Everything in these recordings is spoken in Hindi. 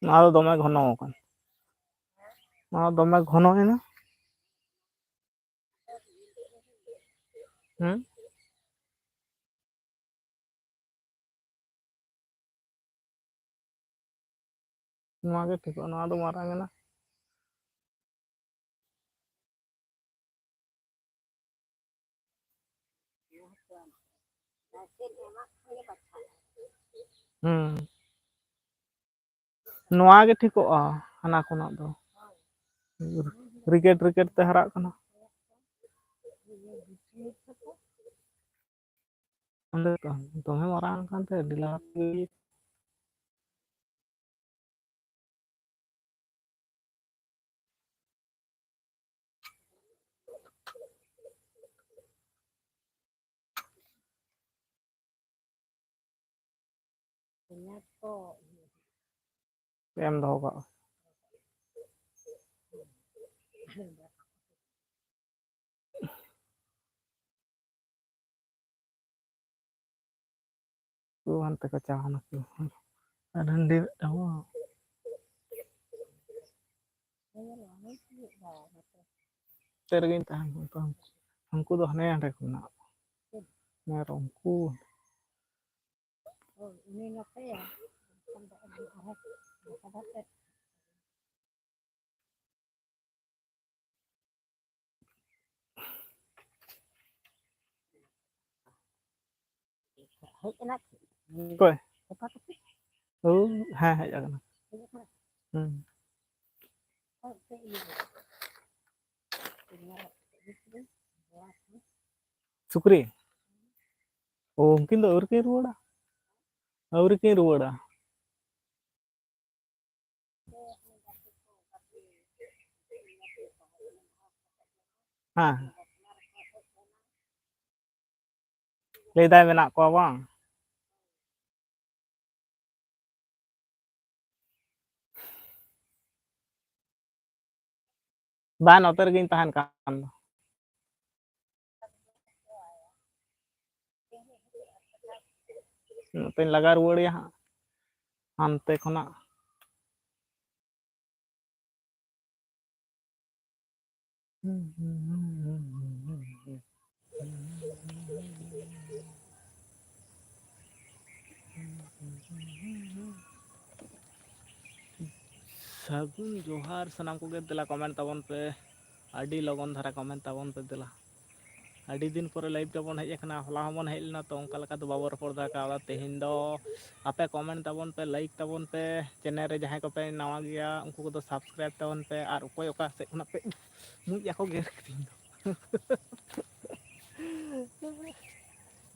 ᱱᱚᱣᱟ ᱫᱚ ᱫᱚᱢᱮ ᱜᱷᱚᱱᱚ ᱟᱠᱟᱱ, ᱱᱚᱣᱟ ᱫᱚᱢᱮ ᱜᱷᱚᱱᱚᱭᱮᱱᱟ᱾ ᱦᱩᱸ ᱱᱚᱣᱟ ᱜᱮ ᱴᱷᱤᱠᱚᱜᱼᱟ, ᱱᱚᱣᱟ ᱫᱚ ᱢᱟᱨᱟᱝ ᱮᱱᱟ᱾ ᱦᱩᱸ ᱱᱚᱣᱟ ᱜᱮ ᱴᱷᱤᱠᱚᱜᱼᱟ ᱦᱟᱱᱟ ᱠᱷᱚᱱᱟᱜ ᱫᱚ, ᱨᱤᱠᱮᱴ ᱨᱤᱠᱮᱴ ᱛᱮ ᱦᱟᱨᱟᱜ ᱠᱟᱱᱟ᱾ ᱚᱸᱰᱮ ᱛᱚ ᱫᱚᱢᱮ ᱢᱟᱨᱟᱝ ᱠᱟᱱᱛᱮ ᱟᱹᱰᱤ ᱞᱟᱦᱟ ᱨᱮᱜᱮ ᱮᱢ ᱫᱚᱦᱚ ᱠᱟᱜᱼᱟ᱾ ᱛᱚ ᱦᱟᱱᱛᱮ ᱠᱚ ᱪᱟᱣᱱᱟ ᱟᱨ ᱦᱟᱺᱰᱤ ᱢᱤᱫᱴᱟᱝ ᱵᱟᱝ ᱚᱱᱛᱮ ᱨᱮᱜᱮᱧ ᱛᱟᱦᱮᱱ ᱩᱱᱠᱩ ᱫᱚ ᱦᱟᱱᱮ ᱦᱟᱸᱰᱮ ᱠᱚ ᱢᱮᱱᱟᱜ ᱠᱚᱣᱟ ᱢᱮᱨᱚᱢ ᱠᱚ᱾ ᱚᱠᱚᱭ ᱦᱮᱸ ᱦᱮᱡ ᱟᱠᱟᱱᱟ᱾ ᱦᱩᱸ ᱥᱩᱠᱨᱤ ᱳ ᱩᱱᱠᱤᱱ ᱫᱚ ᱟᱹᱣᱨᱤ ᱠᱤᱱ ᱨᱩᱣᱟᱹᱲᱟ, ᱟᱹᱣᱨᱤ ᱠᱤᱱ ᱨᱩᱣᱟᱹᱲᱟ᱾ ᱦᱮᱸ ᱞᱟᱹᱭᱫᱟᱭ ᱢᱮᱱᱟᱜ ᱠᱚᱣᱟ ᱵᱟᱝ? ᱵᱟᱝ ᱱᱚᱛᱮ ᱨᱮᱜᱮᱧ ᱛᱟᱦᱮᱱ ᱠᱟᱱ ᱫᱚ᱾ ᱱᱚᱛᱮᱧ ᱞᱟᱜᱟ ᱨᱩᱣᱟᱹᱲᱮᱭᱟ ᱦᱟᱸᱜ ᱦᱟᱱᱛᱮ ᱠᱷᱚᱱᱟᱜ᱾ ᱥᱟᱹᱜᱩᱱ ᱡᱚᱦᱟᱨ ᱥᱟᱱᱟᱢ ᱠᱚᱜᱮ ᱫᱮᱞᱟ ᱠᱚᱢᱮᱱᱴ ᱛᱟᱵᱚᱱ ᱯᱮ᱾ ᱟᱹᱰᱤ ᱞᱚᱜᱚᱱ ᱫᱷᱟᱨᱟ ᱠᱚᱢᱮᱱᱴ ᱛᱟᱵᱚᱱ ᱯᱮ ᱫᱮᱞᱟ᱾ ᱟᱹᱰᱤ ᱫᱤᱱ ᱯᱚᱨᱮ ᱞᱟᱭᱤᱵᱷ ᱨᱮᱵᱚᱱ ᱦᱮᱡ ᱟᱠᱟᱱᱟ, ᱦᱚᱞᱟ ᱦᱚᱸᱵᱚᱱ ᱦᱮᱡ ᱞᱮᱱᱟ ᱛᱚ ᱚᱱᱠᱟ ᱞᱮᱠᱟ ᱫᱚ ᱵᱟᱵᱚᱱ ᱨᱚᱯᱚᱲ ᱫᱟᱲᱮ ᱠᱟᱣᱫᱟ᱾ ᱛᱮᱦᱮᱧ ᱫᱚ ᱟᱯᱮ ᱠᱚᱢᱮᱱᱴ ᱛᱟᱵᱚᱱ ᱯᱮ, ᱞᱟᱭᱤᱠ ᱛᱟᱵᱚᱱ ᱯᱮ, ᱪᱮᱱᱮᱞ ᱨᱮ ᱡᱟᱦᱟᱸᱭ ᱠᱚᱯᱮ ᱱᱟᱣᱟ ᱜᱮᱭᱟ ᱩᱱᱠᱩ ᱠᱚᱫᱚ ᱥᱟᱵᱥᱠᱨᱟᱭᱤᱵᱽ ᱛᱟᱵᱚᱱ ᱯᱮ, ᱟᱨ ᱚᱠᱚᱭ ᱚᱠᱟ ᱥᱮᱫ ᱠᱷᱚᱱᱟᱜ ᱯᱮ ᱢᱩᱸᱡ ᱟᱠᱚ ᱜᱮᱨ ᱠᱤᱫᱤᱧ ᱫᱚ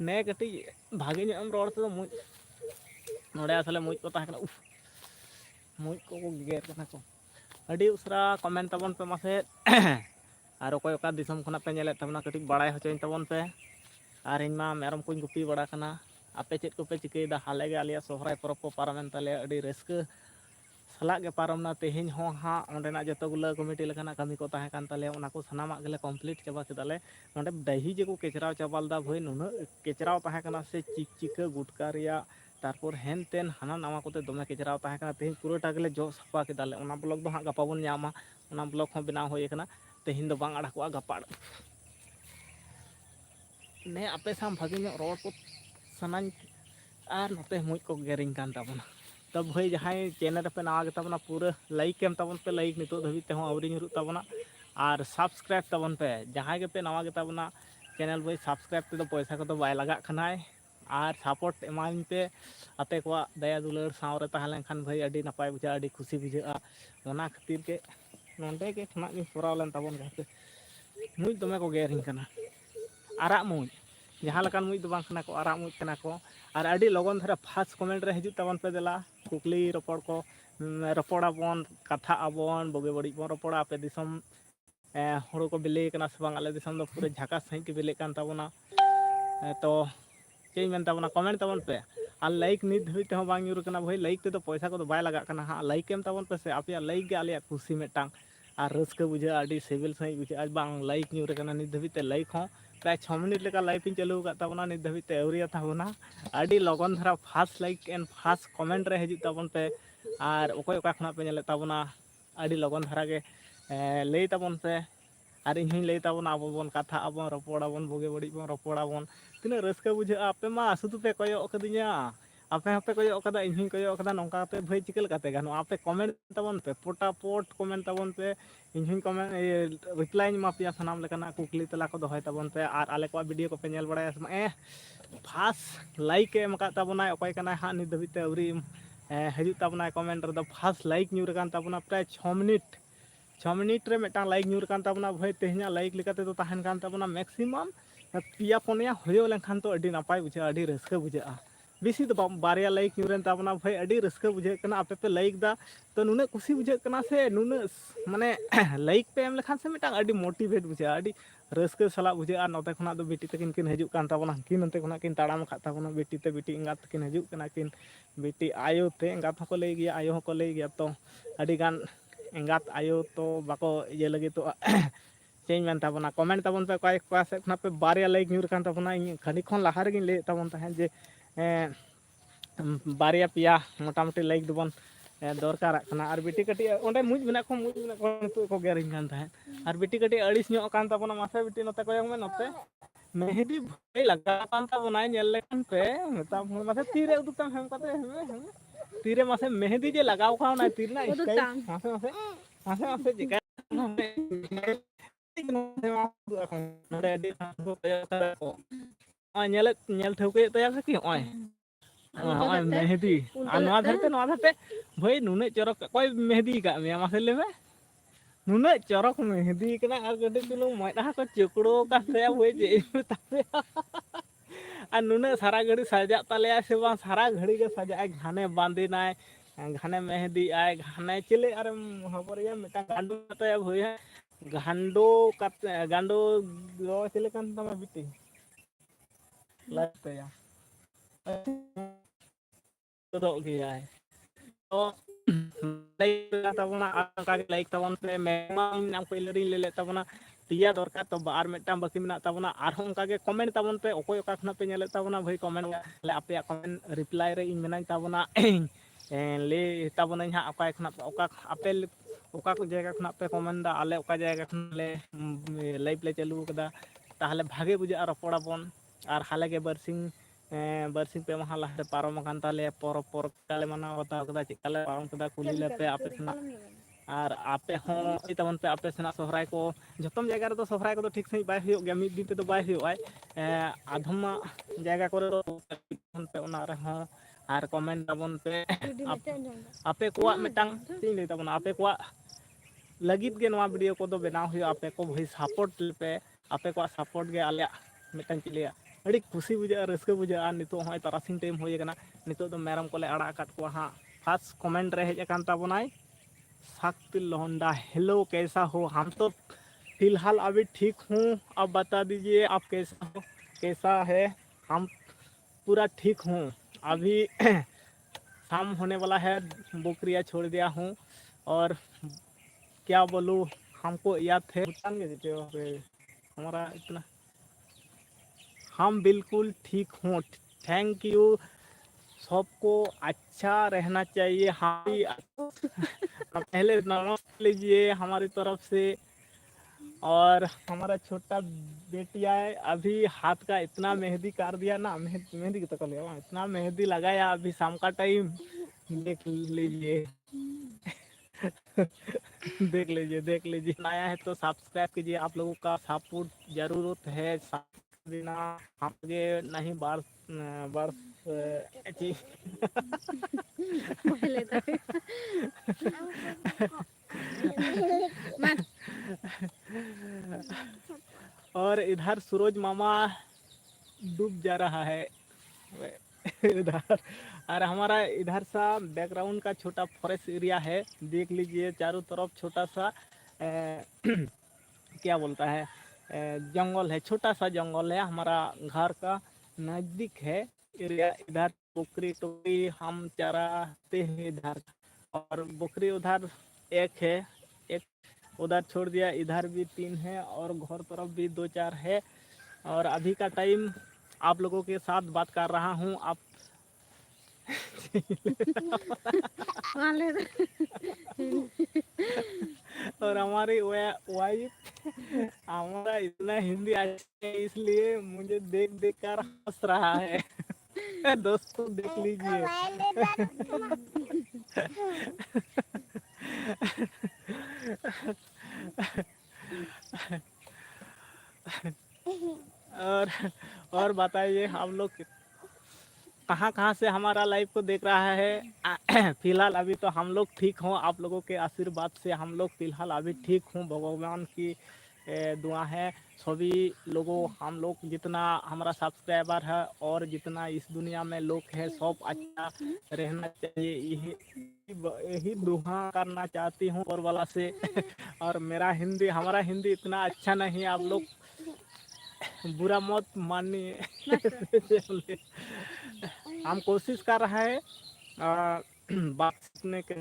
ᱱᱮ ᱠᱟᱹᱴᱤᱡ ᱵᱷᱟᱜᱮ ᱧᱚᱜ ᱮᱢ ᱨᱚᱲ ᱛᱮᱫᱚ ᱢᱩᱸᱡ ᱱᱚᱸᱰᱮ ᱟᱥᱚᱞᱮ ᱢᱩᱸᱡ ᱠᱚ ᱛᱟᱦᱮᱸ ᱠᱟᱱᱟ ᱢᱩᱸᱡ ᱠᱚᱠᱚ ᱜᱮᱜᱮᱨ ᱠᱟᱱᱟ ᱠᱚ᱾ ᱟᱹᱰᱤ ᱩᱥᱟᱹᱨᱟ ᱠᱚᱢᱮᱱᱴ ᱛᱟᱵᱚᱱ ᱯᱮ ᱢᱟᱥᱮ᱾ ᱟᱨ ᱚᱠᱚᱭ ᱚᱠᱟ ᱫᱤᱥᱚᱢ ᱠᱷᱚᱱᱟᱜ ᱯᱮ ᱧᱮᱞᱮᱫ ᱛᱟᱵᱚᱱᱟ ᱠᱟᱹᱴᱤᱡ ᱵᱟᱲᱟᱭ ᱦᱚᱪᱚᱧ ᱛᱟᱵᱚᱱ ᱯᱮ᱾ ᱟᱨ ᱤᱧᱢᱟ ᱢᱮᱨᱚᱢ ᱠᱚᱧ ᱜᱩᱯᱤ ᱵᱟᱲᱟ ᱠᱟᱱᱟ᱾ ᱟᱯᱮ ᱪᱮᱫ ᱠᱚᱯᱮ ᱪᱤᱠᱟᱹᱭᱮᱫᱟ? ᱦᱟᱞᱮ ᱜᱮ ᱟᱞᱮᱭᱟᱜ ᱥᱚᱦᱨᱟᱭ ᱯᱚᱨᱚᱵᱽ ᱠᱚ ᱯᱟᱨᱚᱢᱮᱱ ᱛᱟᱞᱮᱭᱟ, ᱟᱹᱰᱤ ᱨᱟᱹᱥᱠᱟᱹ ᱥᱟᱞᱟᱜ ᱜᱮ ᱯᱟᱨᱚᱢᱱᱟ᱾ ᱛᱮᱦᱮᱧ ᱦᱚᱸ ᱦᱟᱸᱜ ᱚᱸᱰᱮᱱᱟᱜ ᱡᱚᱛᱚ ᱜᱩᱞᱟᱹ ᱠᱚᱢᱤᱴᱤ ᱞᱮᱠᱟᱱᱟᱜ ᱠᱟᱹᱢᱤ ᱠᱚ ᱛᱟᱦᱮᱸ ᱠᱟᱱ ᱛᱟᱞᱮᱭᱟ, ᱚᱱᱟ ᱠᱚ ᱥᱟᱱᱟᱢᱟᱜ ᱜᱮᱞᱮ ᱠᱚᱢᱯᱞᱤᱴ ᱪᱟᱵᱟ ᱠᱮᱫᱟ ᱞᱮ᱾ ᱱᱚᱸᱰᱮ ᱰᱟᱹᱦᱤ ᱡᱮᱠᱚ ᱠᱮᱪᱨᱟᱣ ᱪᱟᱵᱟ ᱞᱮᱫᱟ ᱵᱷᱟᱹᱭ, ᱱᱩᱱᱟᱹᱜ ᱠᱮᱪᱨᱟᱣ ᱛᱟᱦᱮᱸ ᱠᱟᱱᱟ ᱥᱮ ᱪᱤᱠᱪᱤᱠᱟᱹ ᱜᱩᱴᱠᱟ ᱨᱮᱭᱟᱜ ᱛᱟᱨᱯᱚᱨ ᱦᱮᱱᱛᱮᱱ ᱦᱟᱱᱟ ᱱᱟᱣᱟ ᱠᱚᱛᱮ ᱫᱚᱢᱮ ᱠᱮᱪᱨᱟᱣ ᱛᱟᱦᱮᱸ ᱠᱟᱱᱟ᱾ ᱛᱮᱦᱤᱧ ᱯᱩᱨᱟᱹᱴᱟ ᱜᱮᱞᱮ ᱡᱚᱜ ᱥᱟᱯᱷᱟ ᱠᱮᱫᱟᱞᱮ᱾ ᱚᱱᱟ ᱵᱞᱚᱜ ᱫᱚ ᱦᱟᱸᱜ ᱜᱟᱯᱟ ᱵᱚᱱ ᱧᱟᱢᱟ, ᱚᱱᱟ ᱵᱞᱚᱜ ᱦᱚᱸ ᱵᱮᱱᱟᱣ ᱦᱩᱭ ᱠᱟᱱᱟ᱾ ᱛᱮᱦᱮᱧ ᱫᱚ ᱵᱟᱝ ᱟᱲᱟᱜᱚᱜᱼᱟ, ᱜᱟᱯᱟ ᱟᱲᱟᱜ ᱱᱮ ᱟᱯᱮ ᱥᱟᱶ ᱵᱷᱟᱜᱮ ᱧᱚᱜ ᱨᱚᱲ ᱠᱚ ᱥᱟᱱᱟᱧ ᱟᱨ ᱱᱚᱛᱮ ᱢᱩᱸᱡ ᱠᱚ ᱜᱮᱨᱤᱧ ᱠᱟᱱ ᱛᱟᱵᱚᱱᱟ᱾ ᱛᱚ ᱵᱷᱟᱹᱭ ᱡᱟᱦᱟᱸᱭ ᱪᱮᱱᱮᱞ ᱨᱮᱯᱮ ᱱᱟᱣᱟ ᱜᱮᱛᱟᱵᱚᱱᱟ, ᱯᱩᱨᱟᱹ ᱞᱟᱭᱤᱠ ᱮᱢ ᱛᱟᱵᱚᱱ ᱯᱮ, ᱞᱟᱭᱤᱠ ᱱᱤᱛᱚᱜ ᱫᱷᱟᱹᱵᱤᱡ ᱛᱮᱦᱚᱸ ᱟᱹᱣᱨᱤ ᱧᱩᱨᱩᱜ ᱛᱟᱵᱚᱱᱟ᱾ ᱟᱨ ᱥᱟᱵᱥᱠᱨᱟᱭᱤᱵᱽ ᱛᱟᱵᱚᱱ ᱯᱮ ᱡᱟᱦᱟᱸᱭ ᱜᱮᱯᱮ ᱱᱟᱣᱟ ᱜᱮᱛᱟᱵᱚᱱᱟ ᱪᱮᱱᱮᱞ ᱵᱟᱹᱭ ᱥᱟᱵᱥᱠᱨᱟᱭᱤᱵᱽ ᱛᱮᱫᱚ ᱯᱚᱭᱥᱟ ᱠᱚᱫᱚ ᱵᱟᱭ ᱞᱟᱜᱟᱜ ᱠᱟᱱᱟᱭ, ᱟᱨ ᱥᱟᱯᱳᱨᱴ ᱮᱢᱟᱧ ᱯᱮ᱾ ᱟᱯᱮ ᱠᱚᱣᱟᱜ ᱫᱟᱭᱟ ᱫᱩᱞᱟᱹᱲ ᱥᱟᱶᱨᱮ ᱛᱟᱦᱮᱸ ᱞᱮᱱᱠᱷᱟᱱ ᱵᱷᱟᱹᱭ ᱟᱹᱰᱤ ᱱᱟᱯᱟᱭ ᱵᱩᱡᱷᱟᱹᱜᱼᱟ, ᱟᱹᱰᱤ ᱠᱷᱩᱥᱤ ᱵᱩᱡᱷᱟᱹᱜᱼᱟ᱾ ᱚᱱᱟ ᱠᱷᱟᱹᱛᱤᱨ ᱜᱮ ᱱᱚᱸᱰᱮ ᱜᱮ ᱠᱷᱚᱱᱟᱜ ᱜᱤᱧ ᱠᱚᱨᱟᱣ ᱞᱮᱱ ᱛᱟᱵᱚᱱ ᱜᱮ ᱦᱟᱯᱮ᱾ ᱢᱩᱸᱡ ᱫᱚᱢᱮ ᱠᱚ ᱜᱮᱨᱤᱧ ᱠᱟᱱᱟ, ᱟᱨᱟᱜ ᱢᱩᱸᱡ ᱡᱟᱦᱟᱸ ᱞᱮᱠᱟᱱ ᱢᱩᱸᱡ ᱫᱚ ᱵᱟᱝ ᱠᱟᱱᱟ ᱠᱚ, ᱟᱨᱟᱜ ᱢᱩᱸᱡ ᱠᱟᱱᱟ ᱠᱚ᱾ ᱟᱨ ᱟᱹᱰᱤ ᱞᱚᱜᱚᱱ ᱫᱷᱟᱨᱟ ᱯᱷᱟᱥᱴ ᱠᱚᱢᱮᱱᱴ ᱨᱮ ᱦᱤᱡᱩᱜ ᱛᱟᱵᱚᱱ ᱯᱮ ᱫᱮᱞᱟ, ᱠᱩᱠᱞᱤ ᱨᱚᱯᱚᱲ ᱠᱚ ᱨᱚᱯᱚᱲᱟᱵᱚᱱ, ᱠᱟᱛᱷᱟᱜ ᱟᱵᱚᱱ, ᱵᱩᱜᱤ ᱵᱟᱹᱲᱤᱡ ᱵᱚᱱ ᱨᱚᱯᱚᱲᱟ᱾ ᱟᱯᱮ ᱫᱤᱥᱚᱢ ᱦᱳᱲᱳ ᱠᱚ ᱵᱤᱞᱤᱭ ᱠᱟᱱᱟ ᱥᱮ ᱵᱟᱝ? ᱟᱞᱮ ᱫᱤᱥᱚᱢ ᱫᱚ ᱯᱩᱨᱟᱹ ᱡᱷᱟᱠᱟᱥ ᱥᱟᱺᱦᱤᱡ ᱜᱮ ᱵᱤᱞᱤᱜ ᱠᱟᱱ ᱛᱟᱵᱚᱱᱟ᱾ ᱛᱚ ᱪᱮᱫ ᱤᱧ ᱢᱮᱱ ᱛᱟᱵᱚᱱᱟ, ᱠᱚᱢᱮᱱᱴ ᱛᱟᱵᱚᱱ ᱯᱮ᱾ ᱟᱨ ᱞᱟᱭᱤᱠ ᱱᱤᱛ ᱫᱷᱟᱹᱵᱤᱡ ᱛᱮᱦᱚᱸ ᱵᱟᱝ ᱧᱩᱨ ᱠᱟᱱᱟ ᱵᱷᱟᱹᱭ, ᱞᱟᱭᱤᱠ ᱛᱮᱫᱚ ᱯᱚᱭᱥᱟ ᱠᱚᱫᱚ ᱵᱟᱭ ᱞᱟᱜᱟᱜ ᱠᱟᱱᱟ ᱦᱟᱸᱜ᱾ ᱞᱟᱭᱤᱠ ᱮᱢ ᱛᱟᱵᱚᱱ ᱯᱮ ᱥᱮ, ᱟᱯᱮᱭᱟᱜ ᱞᱟᱭᱤᱠ ᱜᱮ ᱟᱞᱮᱭᱟᱜ ᱠᱩᱥᱤ ᱢᱤᱫᱴᱟᱝ ᱟᱨ ᱨᱟᱹᱥᱠᱟᱹ ᱵᱩᱡᱷᱟᱹᱜᱼᱟ, ᱟᱹᱰᱤ ᱥᱤᱵᱤᱞ ᱥᱟᱺᱦᱤᱡ ᱵᱩᱡᱷᱟᱹᱜᱼᱟ᱾ ᱵᱟᱝ ᱞᱟᱭᱤᱠ ᱧᱩᱨ ᱠᱟᱱᱟ ᱱᱤᱛ ᱫᱷᱟᱹᱵᱤᱡ ᱛᱮ ᱞᱟᱭᱤᱠ ᱦᱚᱸ प्राय 6 मिनट लेका लाइव इन चालू का तबना नित धाबी ते अवरिया ताबना आडी लगन धारा fast like and fast comment रे हजू ताबन पे और ओकोय ओका खना पे नेले ताबना आडी लगन धारा के लई ताबन पे और इन लई ताबना अब बन कथा अब रपड़ाबन भोगे बड़ी बन रपड़ाबन तीना रस्का बुझा आपे मा शुधु पे कयो कदिया आपे हपे कयो कदा इन कयो कदा नोंका पे भई चिकल काते गानो आपे कमेंट ताबन पे पोटापोट कमेंट ताबन पे इन कमेंट रिप्लाई मा पिया सनाम लेकाना कुकली तला को दोहय ताबन पे और आले को वीडियो को पे नेल बड़ाया फास्ट लाइक एम का ताबना अकय कना हा नि दबिते अवरी हजू ताबना कमेंट रे फास्ट लाइक न्यूर कान ताबना प्राय 6 मिनट रे मेटा लाइक न्यूर कान ताबना भाई तेहना लाइक लेकाते तो ताहन कान ताबना मैक्सिमम पिया पुनिया होयो लेखान तो अडी नापाय बुझा अडी रस्का बुझा बेसी तो बारिया लाइक न्यूरन ताबना भाई अडी रस्का बुझे कना आपे पे लाइक दा तो नुने खुशी बुझे कना से नुने माने लाइक पे एम लेखान से मेटा अडी मोटिवेट बुझा अडी रस्का सला बुझे और नोते खना दो बेटी तकिन किन हजू कान ताबना किन नते खना किन ताड़ाम खा ताबना बेटी ते बेटी इंगात किन हजू कना किन बेटी आयो ते इंगात हको लई गया आयो हको लई गया तो अडी गान इंगात आयो तो बाको ये लगे तो चेंज मन ताबना कमेंट ताबन पे कय को से खना पे बारिया लाइक न्यूर कान ताबना खाली खन लाहार गिन ले ताबन ताहे जे बारिया पिया मोटामुटी लाइक दोबन दरकार कना और बेटी कटी ओंडे मुज बिना को को गेरिन कान ताहे और बेटी कटी अड़िस न्यो कान ताबना मासे बेटी नते कोयंग में नते मेहदी भई लगा कान ताबना नेल लेखान पे मता मासे तीरे उदुतम हम कते हम तीरे मासे मेहदी जे लगाव का ना तीर ना इसका मासे मासे मासे मासे जिका नेल ठौके तया कि ओय मेहदी धरते भाई नुने चरक कोई मेहदी का मे मासे लेमे नुने चरक मेहदी कना और गडी तुलु मैदा को चुकड़ो का से भाई जे तापे और नुने सारा घड़ी सजा तले से बा सारा घड़ी के सजा घाने बांधिनाय घाने मेहदी आय घाने चले अरे हबरिया मिटा गांडो तया भाई गांडो चले कान तमा बिटी लगते या तो गया है तो लाइक ताबना का लाइक ताबन पे मैक्सिमम नाम को ले ले ताबना पिया दरकार तो बार मेटा बाकी मेना ताबना और उनका के कमेंट ताबन पे ओकोय ओका खना पे नेले ताबना भाई कमेंट ले आपे कमेंट रिप्लाई रे इन मेना ताबना ले ताबना हा ओका खना ओका आपे ओका को जगह खना पे कमेंट दा आले ओका जगह खना ले लाइव ले चालू कदा ताहले भागे बुझा रपड़ा बन और हाले के बरसिंग पे महा लहरे पारम कान ताले परब काले मना बता कदा चिकाले पारम कदा कुली ले पे आपे सना और आपे हो तबन पे आपे सना सोहराय को जतम जगह रे तो सोहराय को तो ठीक सही बाय हो गया मिद दिन पे तो बाय हो आय आधम जगह करे पे ओना रे हो और कमेंट तबन पे आपे को मिटांग तीन ले तबन आपे को लगित के नवा वीडियो को तो बनाव हो आपे को भाई सपोर्ट पे आपे को सपोर्ट के आले मिटांग चिलिया अड़ी खुशी बुझा रस्का बुझा नितो होय तारासिंग टाइम होय गना नितो तो मेरम कोले अड़ा काट को हां फास्ट कमेंट रे हेज कान ताबनाय शक्ति लोहंडा हेलो कैसा हो हम तो फिलहाल अभी ठीक हूँ अब बता दीजिए आप कैसा हो कैसा है हम पूरा ठीक हूँ अभी शाम होने वाला है बकरियाँ छोड़ दिया हूँ और क्या बोलूँ हमको याद थे हमारा इतना हम बिल्कुल ठीक हूँ थैंक यू सबको अच्छा रहना चाहिए हम पहले नमस्ते लीजिए हमारी तरफ से और हमारा छोटा बेटिया है अभी हाथ का इतना मेहंदी कर दिया ना मेहंदी की तो लिया इतना मेहंदी लगाया अभी शाम का टाइम देख लीजिए देख लीजिए नया है तो सब्सक्राइब कीजिए आप लोगों का सपोर्ट जरूरत है बिना आगे नहीं बार और इधर सूरज मामा डूब जा रहा है इधर और हमारा इधर सा बैकग्राउंड का छोटा फॉरेस्ट एरिया है देख लीजिए चारों तरफ छोटा सा क्या बोलता है जंगल है छोटा सा जंगल है हमारा घर का नज़दीक है एरिया इधर बकरी टोकरी हम चराते हैं इधर और बकरी उधर एक है एक उधर छोड़ दिया इधर भी 3 है और घर तरफ भी 2-4 है और अभी का टाइम आप लोगों के साथ बात कर रहा हूँ। आप और हमारी वाइफ हमारा इतना हिंदी अच्छा है, इसलिए मुझे देख देख कर हंस रहा है। दोस्तों देख लीजिए। और और बताइए आप लोग कहाँ कहाँ से हमारा लाइव को देख रहा है। फिलहाल अभी तो हम लोग ठीक हों, आप लोगों के आशीर्वाद से हम लोग फिलहाल अभी ठीक हों। भगवान की दुआ है सभी लोगों, हम लोग जितना हमारा सब्सक्राइबर है और जितना इस दुनिया में लोग हैं सब अच्छा रहना चाहिए, यही यही दुआ करना चाहती हूँ और वाला से। और हमारा हिंदी इतना अच्छा नहीं, आप लोग बुरा मत मानिए। हम कोशिश कर रहे हैं बात सीखने के,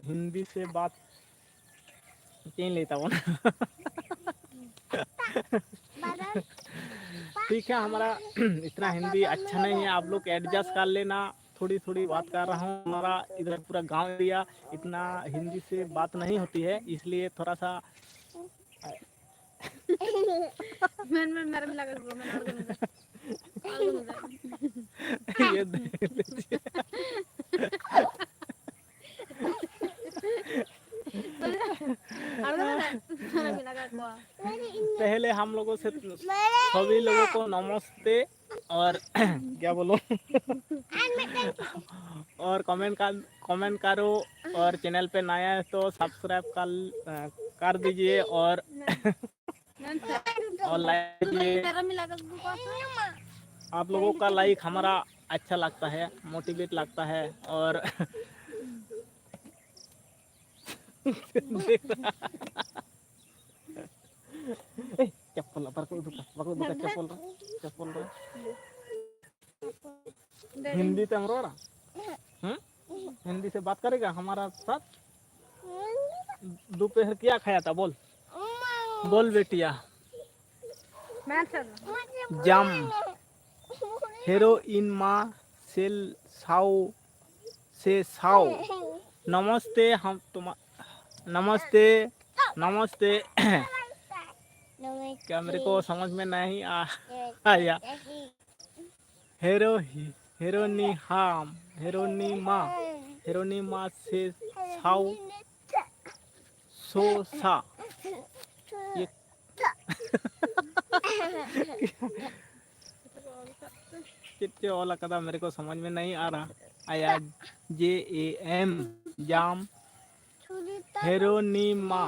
हिंदी से बात चीन लेता हूँ। ठीक है, हमारा इतना हिंदी अच्छा नहीं है, आप लोग एडजस्ट कर लेना। थोड़ी थोड़ी बात कर रहा हूँ, हमारा इधर पूरा गांव एरिया इतना हिंदी से बात नहीं होती है, इसलिए थोड़ा सा ये देख लीजिए। पहले हम लोगों से सभी लोगों को नमस्ते और क्या बोलो और कमेंट करो, और चैनल पे नया है तो सब्सक्राइब कर दीजिए और लाइक कीजिए। आप लोगों का लाइक हमारा अच्छा लगता है, मोटिवेट लगता है। और चप्पल चप्पल हिंदी से हम रो रहा, हिंदी से बात करेगा हमारा साथ। दोपहर क्या खाया था बोल बोल बेटिया। जाम हेरोइन मा सेल साओ से साओ। नमस्ते हम तुम नमस्ते नमस्ते। क्या मेरे को समझ में नहीं आया। हेरोनीमा से साओ सो सा। ये कितने वाला कदा मेरे को समझ में नहीं आ रहा। आया JAM जाम हेरोनीमा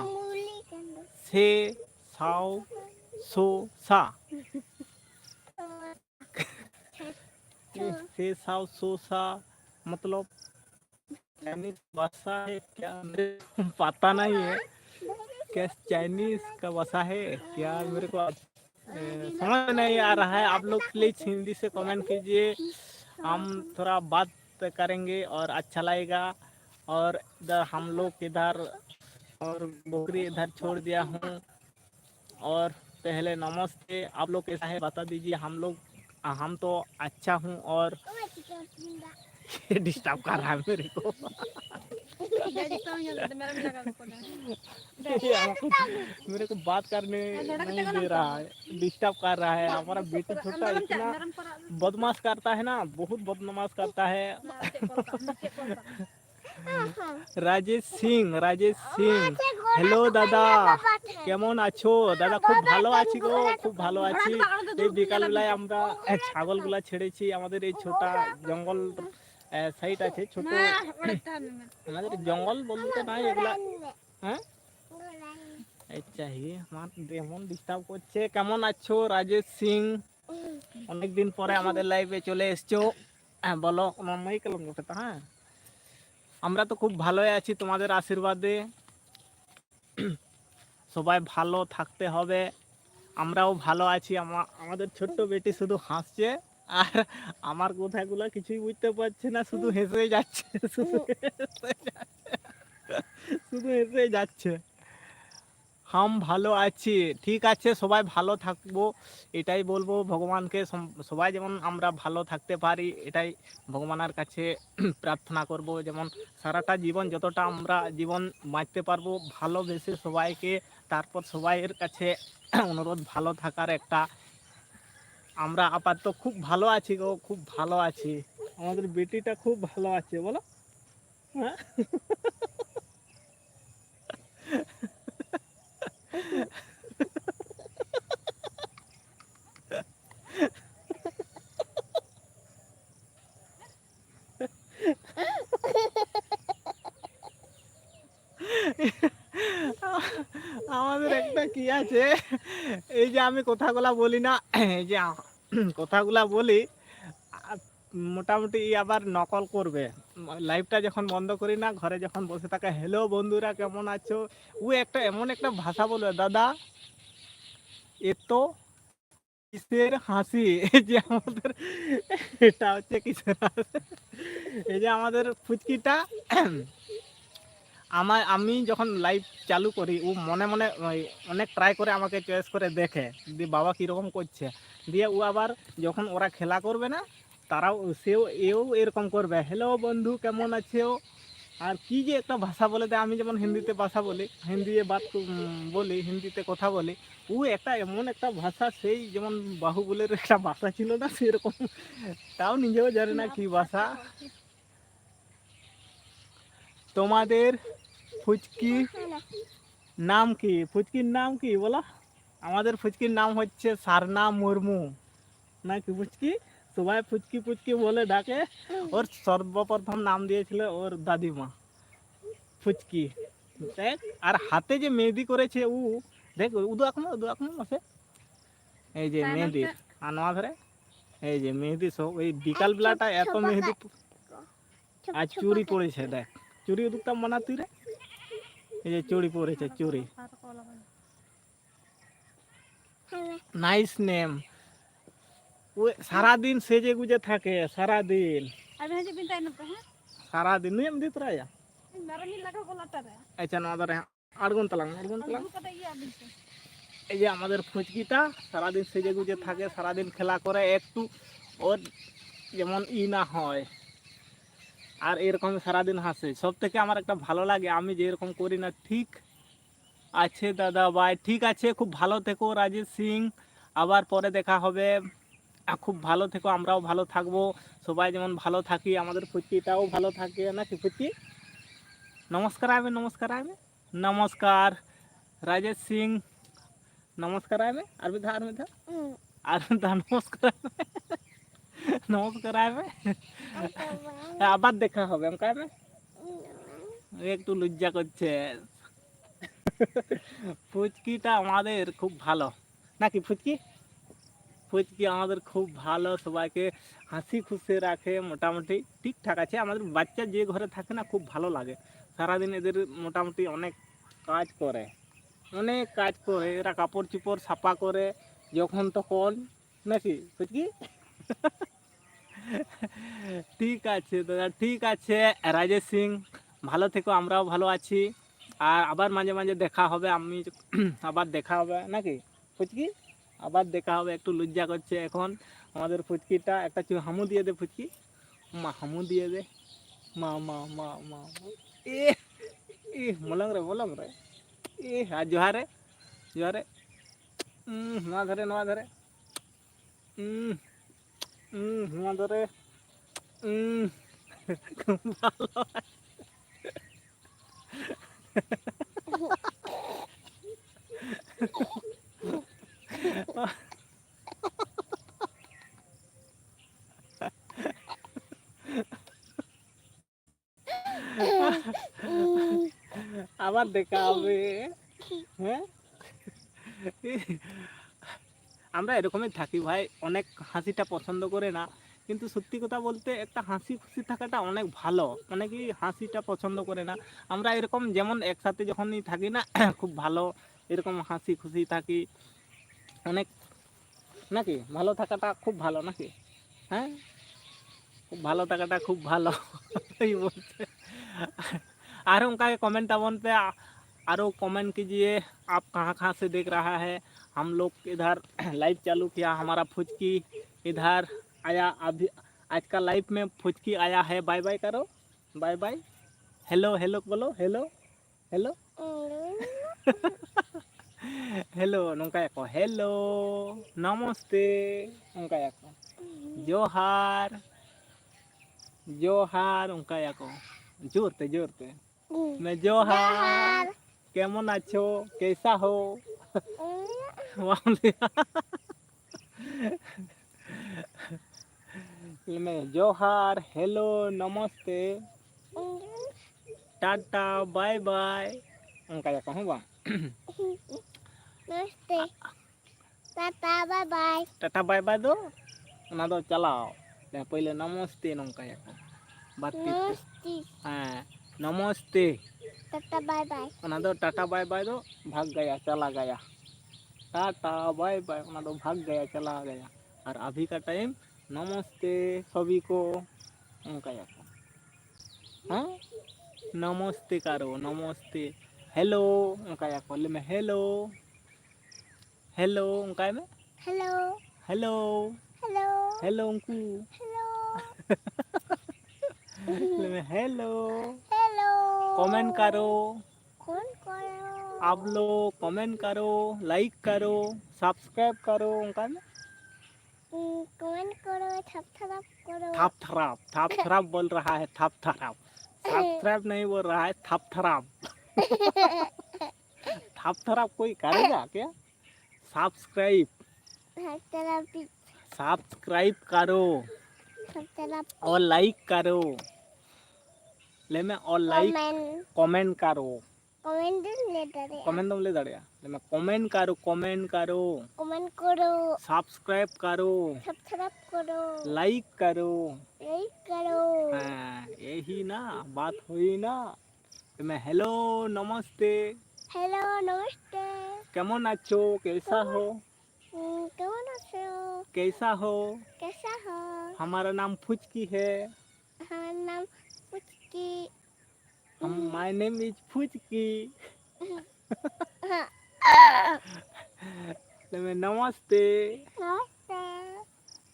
से साओ सो सा। से साओ सो सा मतलब चाइनीज भाषा है क्या, मेरे को पता नहीं है। क्या चाइनीज का भाषा है क्या, मेरे को समझ नहीं आ रहा है। आप लोग प्लीज हिंदी से कमेंट कीजिए, हम थोड़ा बात करेंगे और अच्छा लगेगा। और इधर हम लोग इधर और बकरी इधर छोड़ दिया हूँ। और पहले नमस्ते, आप लोग कैसा है बता दीजिए। हम तो अच्छा हूँ। और ये डिस्टर्ब कर रहा है मेरे को। मेरे को बात करने नहीं दे रहा है, डिस्टर्ब कर रहा है। हमारा बेटी छोटा इतना बदमाश करता है ना, बहुत बदमाश करता है। राजेश सिंह हेलो दादा কেমন আছো দাদা? খুব ভালো আছি গো, খুব ভালো আছি। এই বিকালবেলায় আমরা ছাগলগুলা ছেড়েছি, আমাদের এই ছোটা জঙ্গল সাইড আছে, ছোট আমাদের জঙ্গল বলতে নাই এগুলা। হ্যাঁ চাই আমার যেমন ডিস্টার্ব করছে। কেমন আছো রাজেশ সিং? অনেকদিন পরে আমাদের লাইভে চলে এসছো। হ্যাঁ বলো মামাই কেমন কথা। হ্যাঁ আমরা তো খুব ভালোই আছি তোমাদের আশীর্বাদে। সবাই ভালো থাকতে হবে, আমরাও ভালো আছি। আমাদের ছোট্ট বেটি শুধু হাসছে আর আমার কথাগুলো কিছুই বুঝতে পারছে না, শুধু হেসে যাচ্ছে শুধু হেসে যাচ্ছে। হাম ভালো আছি। ঠিক আছে, সবাই ভালো থাকবো, এটাই বলবো ভগবানকে। সবাই যেমন আমরা ভালো থাকতে পারি, এটাই ভগবানের কাছে প্রার্থনা করব। যেমন সারাটা জীবন যতটা আমরা জীবন বাঁচতে পারবো ভালোবেসে সবাইকে, তারপর সবাইয়ের কাছে অনুরোধ ভালো থাকার একটা। আমরা আপাতত খুব ভালো আছি গো, খুব ভালো আছি। আমাদের বেটিটা খুব ভালো আছে, বলো। হ্যাঁ, আমাদের একটা কি আছে, এই যে আমি কথাগুলা বলি না, এই যে কথাগুলা বলি, আ- মোটামুটি আবার নকল করবে। লাইভটা যখন বন্ধ করি না, ঘরে যখন বসে থাকে, হ্যালো বন্ধুরা কেমন আছো, ও একটা এমন একটা ভাষা বলবে, দাদা এত কিসের হাসি। এই যে আমাদের, এটা হচ্ছে কিসের হাসি, এই যে আমাদের ফুচকিটা, আমি যখন লাইভ চালু করি, ও মনে মনে অনেক ট্রাই করে আমাকে চয়েস করে দেখে, দিয়ে বাবা কীরকম করছে, দিয়ে ও আবার যখন ওরা খেলা করবে না, তারাও এও এরকম করবে, হ্যালো বন্ধু কেমন আছেও। আর কি যে একটা ভাষা বলে দেয়, আমি যেমন হিন্দিতে ভাষা বলি, বলি, হিন্দিতে কথা বলি, ও একটা এমন একটা ভাষা, সেই যেমন বাহুবলের একটা ভাষা ছিল না সেরকম, তাও নিজেও জানে না কি ভাষা। তোমাদের ফুচকি নাম কি, ফুচকির নাম কি বলো। আমাদের ফুচকির নাম হচ্ছে সারনা মুর্মু, নাকি ফুচকি, সবাই ফুচকি ফুচকি বলে ডাকে। ওর সর্বপ্রথম নাম দিয়েছিল ওর দাদিমা, ফুচকি। দেখ, আর হাতে যে মেহেদি করেছে ও, দেখ উদু এখন আছে, এই যে মেহেদি, আনোয়া ধরে, এই যে মেহেদি সব, এই বিকাল বেলাটা এত মেহেদি, আর চুরি পড়েছে, দেখ চুরি উদুকটা মানা তুই রে, এই যে চুরি পড়েছে, চুরি। Nice name. ও সারাদিন সেজে গুজে থাকে, সারাদিন সারাদিন নুই এম দিত রায়া। আচ্ছা, নয়া ধরে আড়গুন তালাং, এই যে আমাদের ফুচকিটা সারাদিন সেজে গুজে থাকে, সারাদিন খেলা করে, একটু ওর যেমন না হয়, আর এরকম সারাদিন হাসে। সব থেকে আমার একটা ভালো লাগে, আমি যেরকম করি না। ঠিক আছে দাদা ভাই, ঠিক আছে, খুব ভালো থেকো রাজেশ সিং, আবার পরে দেখা হবে। খুব ভালো থেকো, আমরাও ভালো থাকবো, সবাই যেমন ভালো থাকি, আমাদের ফুচকিটাও ভালো থাকে, নাকি ফুচকি। নমস্কার আবে, নমস্কার আবে, নমস্কার রাজেশ সিং, নমস্কার আবে, আর নমস্কার আবে, নমস্কার আবে, আবার দেখা হবে আমাকে আবে। একটু লজ্জা করছে। ফুচকিটা আমাদের খুব ভালো, নাকি ফুচকি, ফুচকি আমাদের খুব ভালো, সবাইকে হাসি খুশি রাখে, মোটামুটি ঠিকঠাক আছে। আমাদের বাচ্চা যে ঘরে থাকে না, খুব ভালো লাগে, সারাদিন এদের মোটামুটি অনেক কাজ করে, অনেক কাজ করে এরা, কাপড় চোপড় সাফা করে যখন তখন, নাকি ফুচকি। ঠিক আছে দাদা, ঠিক আছে রাজেশ সিং, ভালো থেকো, আমরাও ভালো আছি, আর আবার মাঝে মাঝে দেখা হবে, আমি আবার দেখা হবে, নাকি ফুচকি, আবার দেখা হবে। একটু লজ্জা করছে এখন আমাদের ফুচকিটা, একটা হামু দিয়ে দে ফুচকি, মা হামু দিয়ে দে, মা মা মা মা মা। এ এ মলং রে, এ আর জোহারে, জোহারে, নোয়া ধরে, নোয়া ধরে, নোয়া ধরে, খুব ভালো। আবার দেখা হবে, হ্যাঁ। আমরা এরকমই থাকি ভাই, অনেক হাসিটা পছন্দ করে না, কিন্তু সত্যি কথা বলতে একটা হাসি খুশি থাকাটা অনেক ভালো, অনেকেই হাসিটা পছন্দ করে না। আমরা এরকম যেমন একসাথে যখনই থাকি না, খুব ভালো, এরকম হাসি খুশি থাকি অনেক, নাকি ভালো থাকাটা খুব ভালো, নাকি হ্যাঁ, খুব ভালো থাকাটা খুব ভালো। এই বলছে। আর उनका कमेंट टमेंट पे आरो कमेंट कीजिए आप कहाँ कहाँ से देख रहा है। हम लोग इधर लाइव चालू किया, हमारा फुचकी इधर आया अभी। आज का लाइव में फुचकी आया है। बाय बाय करो, बाय बाय, हेलो हेलो बोलो, हेलो हेलो हेलो नौका को हेलो नमस्ते नौका को जोहार जोहार नौका को जोरते जोरते मैं जोहार केमन आछो कैसा हो मैं जोहार हेलो नमस्ते टाटा बाय बाय उनका कहूँ बा नमस्ते tata bye bye tata bye bye दो ना दो चलाओ पहले नमस्ते नौका बात नमस्ते हाँ नमस्ते टाटा बाय बाय ना दो टाटा बाय बाय दो भाग गया चला गया टाटा बाय बाय ना दो भाग गया चला गया। और अभी का टाइम नमस्ते सभी को उनका हाँ नमस्ते करो नमस्ते हेलो उनका बोले मैं हेलो हेलो उनका में हेलो हेलो हेलो हेलो उनको हेलो मैं हेलो हेलो कमेंट करो कौन करो आप लोग कमेंट करो लाइक करो सब्सक्राइब करो उनका में कमेंट करो थप करो थप थराप बोल रहा है थप थराप सब्सक्राइब नहीं बोल रहा है थप थराप थप थराप कोई करेगा क्या सब्सक्राइब सब्सक्राइब करो और लाइक करो ले मैं और लाइक कमेंट करो कमेंट तुम ले दड़िया ले मैं कमेंट करो सब्सक्राइब करो लाइक करो हाँ यही ना बात हुई ना। तो मैं हेलो नमस्ते केमन आछो कैसा हो कैसा हो हमारा नाम फुचकी है नाम फुचकी हम माय नेम इज फुचकी तो मैं नमस्ते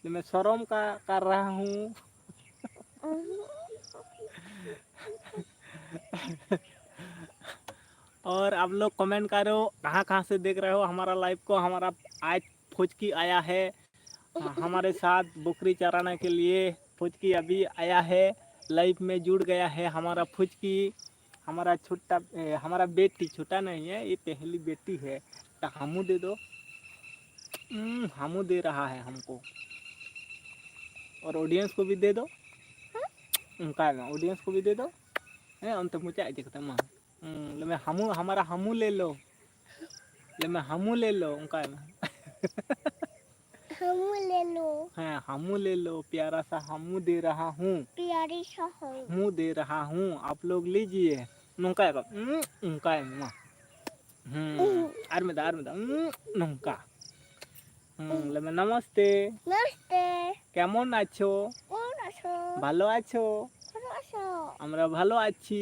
तो मैं शर्म का कर रहा हूँ और आप लोग कमेंट करो कहाँ कहाँ से देख रहे हो हमारा लाइव को। हमारा आज फुचकी आया है हमारे साथ बकरी चराने के लिए। फुचकी अभी आया है लाइव में जुड़ गया है हमारा फुचकी। हमारा छोटा हमारा बेटी छोटा नहीं है ये पहली बेटी है। तो हमू दे दो हमू दे रहा है हमको और ऑडियंस को भी दे दो उनका ऑडियंस को भी दे दो अंत मुझे देखता माँ ले मैं हमू हमारा हमू ले लो ले मैं हमू ले लो उनका हाँ हमू ले लो प्यारा सा हमू दे रहा हूँ प्यारी सा हमू दे रहा हूँ आप लोग लीजिए नौका उनका आर में दा नौका ले मैं नमस्ते केमन आछो ভালো আছো আমরা ভালো আছি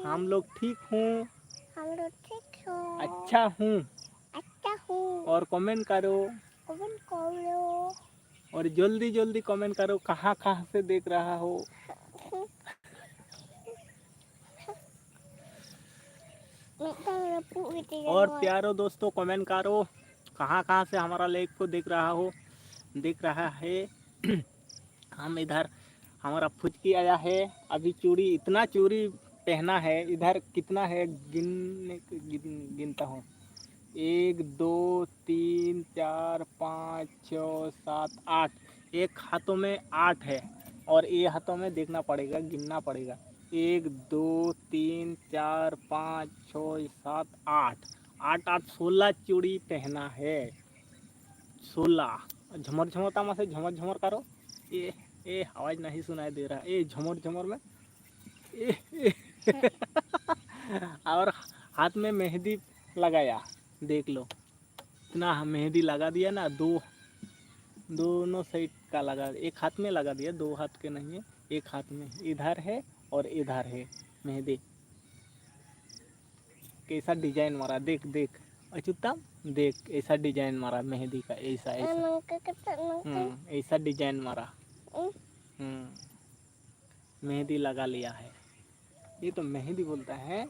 हम लोग ठीक हूँ अच्छा हूँ और कमेंट करो और जल्दी जल्दी कमेंट करो कहाँ कहाँ से देख रहा हो। और प्यारो दोस्तों कमेंट करो कहाँ कहाँ से हमारा लाइव को देख रहा है। हम इधर हमारा फुचकी आया है अभी चूड़ी इतना चूड़ी पहना है इधर कितना है गिनता हूँ 1 2 3 4 5 6 7 8 एक हाथों में 8 है और ये हाथों में देखना पड़ेगा गिनना पड़ेगा 1 2 3 4 5 6 7 8 8 8 16 चूड़ी पहना है 16 झमर झमरता में से झमर झमर करो ये आवाज नहीं सुनाई दे रहा ये झमर झमर में और हाथ में मेहंदी लगाया देख लो इतना मेहंदी लगा दिया ना दोनों साइड का लगा एक हाथ में लगा दिया 2 हाथ के नहीं है एक हाथ में इधर है और इधर है मेहंदी ऐसा डिजाइन मारा, देख देख अच्युतम, देख ऐसा डिजाइन मारा मेहंदी का, ऐसा ऐसा nangka kata nangka ऐसा डिजाइन मारा। mm मेहंदी लगा लिया है, ये तो मेहंदी बोलता है।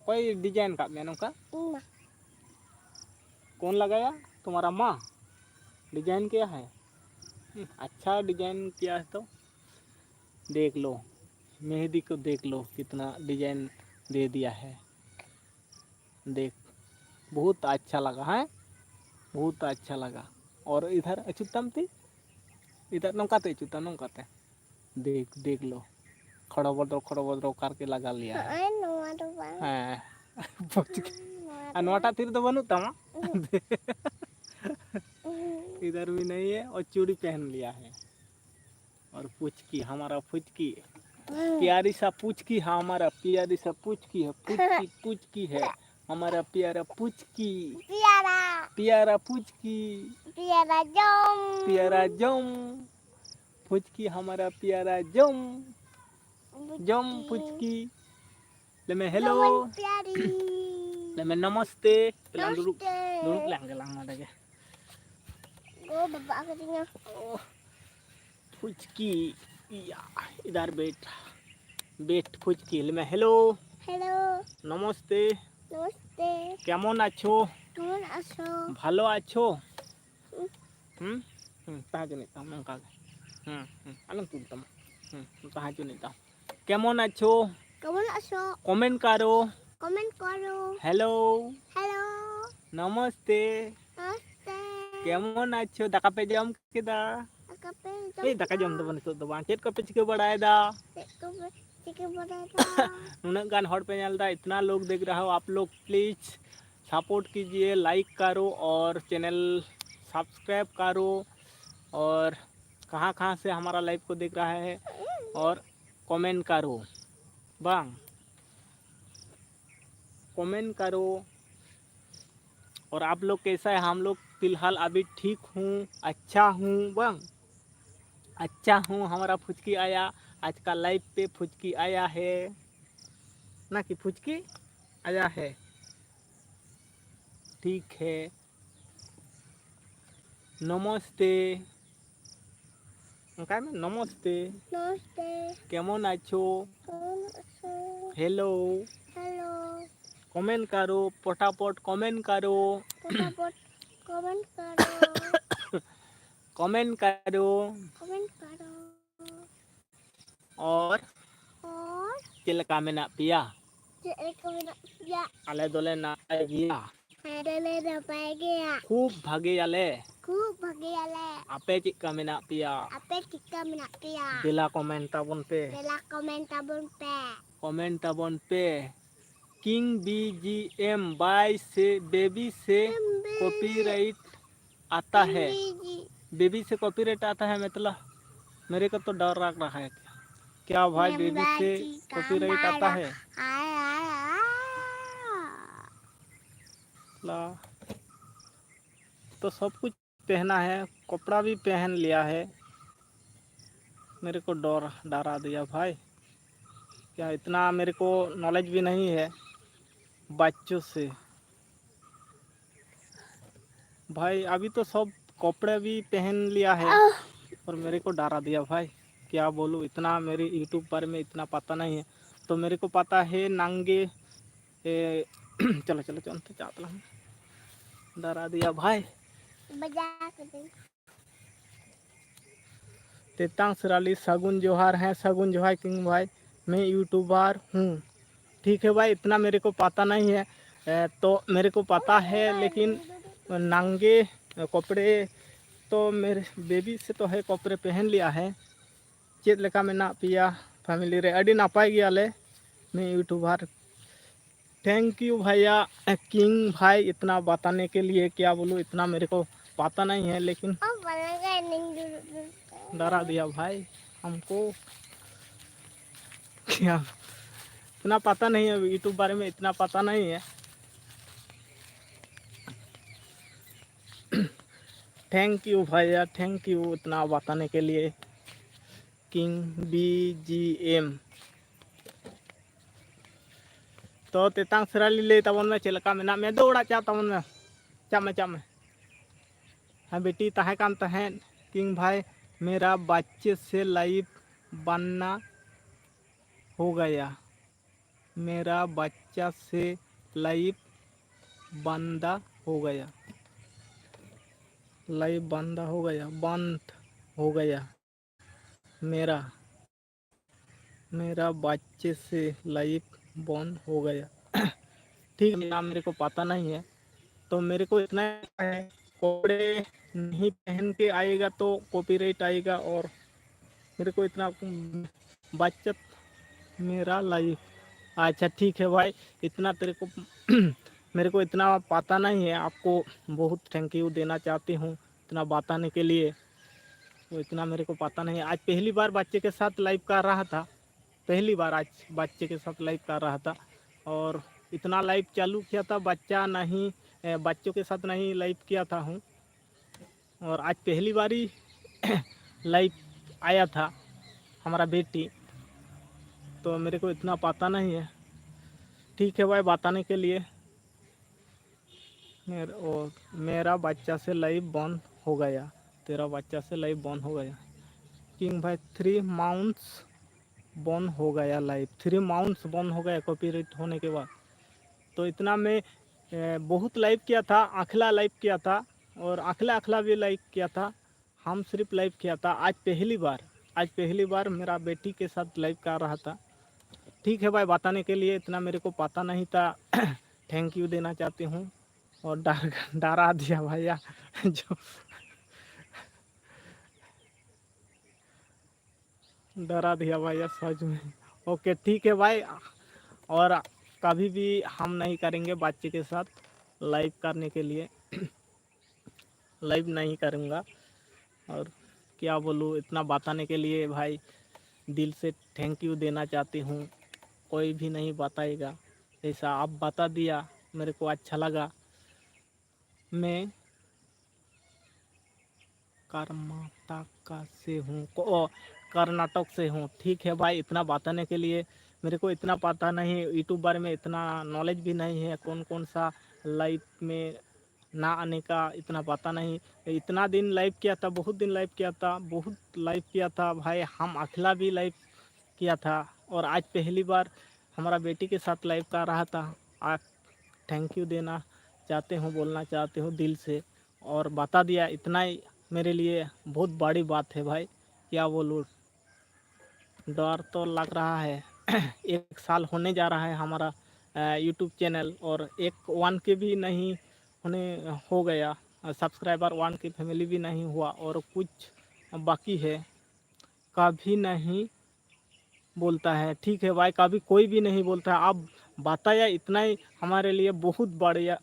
कोई डिजाइन का मैंने का ima कौन लगाया? तुम्हारा माँ डिजाइन किया है। अच्छा डिजाइन किया है तो देख लो, मेहंदी को देख लो कितना डिजाइन दे दिया है। देख बहुत अच्छा लगा है, बहुत अच्छा लगा। और इधर अच्युतम थी, इधर नौकाते अच्युतम नौकाते, देख देख लो खड़ो बदरो करके लगा लिया है। I know what about हाँ नोटा तीर तो बनू तमा इधर भी नहीं है, और चूड़ी पहन लिया है। और पुचकी हमारा पुचकी, प्यारी सा पुचकी है हमारा, प्यारी सा पुचकी है, पुचकी पुचकी है हमारा प्यारा पुचकी, piara प्यारा पुचकी, piara jom प्यारा जम पुचकी हमारा प्यारा जम जम पुचकी। ले मैं हेलो, Kawan piari ले मैं नमस्ते, पेलांग दुरुक Namaste. दुरुक लांगे लांग ada ke. Oh, bapak aku tinggal. Puchki या इधर बैठ बैठ पुचकी। ले मैं हेलो Hello, नमस्ते, namaste. কেমন আছো? Kawan aso. ভালো আছো? তাহাজু নিতাম নৌকা, আলম তুলতাম, তাহাজু নিতাম। কেমন আছো? Kawan aso. কমেন্ট করো। Komen karo. Hello Hello, namaste, namaste. কেমন আছো? দাকা পে জম কেদা Akape এই দাকা জম দেবো নিতোগ ᱫᱚ ᱵᱟᱝ, ᱪᱮᱫ ᱠᱚᱯᱮ ᱪᱤᱠᱟᱹ ᱵᱟᱲᱟᱭᱮᱫᱟ? Chicken potato. नुनक गान हॉट पे चलता, इतना लोग देख रहा हो। आप लोग प्लीज़ सपोर्ट कीजिए, लाइक करो और चैनल सब्सक्राइब करो। और कहाँ कहाँ से हमारा लाइव को देख रहा है और कमेंट करो, बांग कमेंट करो। और आप लोग कैसा है? हम लोग फ़िलहाल अभी ठीक हूँ, अच्छा हूँ बांग, अच्छा हूँ। हमारा फुचकी आया आज का लाइव पे, फुचकी आया है ना कि फुचकी आया है, ठीक है। नमस्ते उनका में नमस्ते, Namaste. केमन आछो? Kawan aso. Hello Hello. Comment करो, पटापट कमेंट करो, Potapot. Komen karo. कमेंट करो। Komen karo. और Or. चिलका में ना पिया Jadi komen ya. आले दोले ना गया Ada le dapat gaya. खूब भागे आले Ku bagi ale. आपे चिका में ना पिया Apa kita menak dia? दिला कमेंट ताबन पे, Bela komen tabun pe. Comment ताबन पे। किंग BGM बाय से बेबी से कॉपीराइट आता है, बेबी से कॉपीराइट आता है मतलब मेरे को तो डर लग रहा है। क्या भाई बेबी से कॉपीराइट आता है? ला तो सब कुछ पहना है, कपड़ा भी पहन लिया है, मेरे को डरा दिया भाई। क्या इतना मेरे को नॉलेज भी नहीं है बच्चों से भाई। अभी तो सब कपड़े भी पहन लिया है और मेरे को डरा दिया भाई। क्या बोलूँ, इतना मेरे यूट्यूब पर में इतना पता नहीं है। तो मेरे को पता है नंगे चलो चलो चलो चाहता हूँ, डरा दिया भाई। तेतांग सराली सगुन जोहार है, सगुन जोहार किंग भाई, मैं यूट्यूबर हूँ। ठीक है भाई, इतना मेरे को पता नहीं है। तो मेरे को पता है लेकिन नंगे कपड़े तो मेरे बेबी से तो है कपड़े पहन लिया है। चेत लेका में ना पिया फैमिली रे अड़ी नापाई गया ले, मैं यूट्यूबर। थैंक यू भैया किंग भाई इतना बताने के लिए। क्या बोलूँ, इतना मेरे को पता नहीं है लेकिन डरा दिया भाई हमको। क्या इतना पता नहीं है यूट्यूब बारे में, इतना पता नहीं है। थैंक यू भैया, थैंक यू इतना बताने के लिए। किंग BGM तो तेतांग सराली ले तबन में चलका में ना मैं दौड़ा चा तबन में चा में हाँ बेटी तहे कान तहन किंग भाई मेरा बच्चे से लाइव बनना हो गया, मेरा बच्चा से लाइव बंदा हो गया, लाइव बंदा हो गया, बंद हो गया, मेरा मेरा बच्चे से लाइव बंद हो गया। ठीक है, नाम मेरे को पता नहीं है, तो मेरे को इतना है कपड़े नहीं पहन के आएगा तो कॉपीराइट आएगा, और मेरे को इतना बचत मेरा लाइफ। अच्छा ठीक है भाई, इतना तेरे को मेरे को इतना पता नहीं है, आपको बहुत थैंक यू देना चाहती हूँ इतना बताने के लिए। तो इतना मेरे को पता नहीं है, आज पहली बार बच्चे के साथ लाइव कर रहा था, पहली बार आज बच्चे के साथ लाइव कर रहा था, और इतना लाइव चालू किया था बच्चा नहीं, बच्चों के साथ नहीं लाइव किया था हूँ, और आज पहली बार ही लाइव आया था हमारा बेटी, तो मेरे को इतना पता नहीं है। ठीक है भाई, बताने के लिए। मेरा बच्चा से लाइव बंद हो गया, तेरा बच्चा से लाइव बंद हो गया। किंग भाई 3 माउंट्स बंद हो गया लाइव, 3 माउंट्स बंद हो गया कॉपीराइट होने के बाद। तो इतना मैं बहुत लाइव किया था, आखला लाइव किया था, और आखला भी लाइव किया था, हम सिर्फ लाइव किया था आज पहली बार मेरा बेटी के साथ लाइव कर रहा था। ठीक है भाई, बताने के लिए, इतना मेरे को पता नहीं था। थैंक यू देना चाहती हूँ, और डरा दिया भैया जो डरा दिया भैया सच में। ओके ठीक है भाई, और कभी भी हम नहीं करेंगे बच्चे के साथ लाइव करने के लिए, लाइव नहीं करूँगा। और क्या बोलूँ, इतना बताने के लिए भाई दिल से थैंक यू देना चाहती हूँ। कोई भी नहीं बताएगा, ऐसा आप बता दिया, मेरे को अच्छा लगा। मैं कर्नाटक से हूँ, कर्नाटक से हूँ। ठीक है भाई, इतना बताने के लिए, मेरे को इतना पता नहीं यूट्यूब बारे में, इतना नॉलेज भी नहीं है, कौन कौन सा लाइव में ना आने का इतना पता नहीं। इतना दिन लाइव किया था, बहुत दिन लाइव किया था, बहुत लाइव किया था भाई, हम अकेला भी लाइव किया था, और आज पहली बार हमारा बेटी के साथ लाइव कर रहा था। आप थैंक यू देना चाहते हूँ, बोलना चाहते हूँ दिल से, और बता दिया, इतना ही मेरे लिए बहुत बड़ी बात है भाई। क्या बोलूँ, डर तो लग रहा है। 1 साल होने जा रहा है हमारा यूट्यूब चैनल, और 1 के भी नहीं होने हो गया, सब्सक्राइबर 1 की फैमिली भी नहीं हुआ, और कुछ बाकी है, कभी नहीं बोलता है। ठीक है भाई, कभी कोई भी नहीं बोलता है। आप बताया, इतना ही हमारे लिए बहुत बढ़िया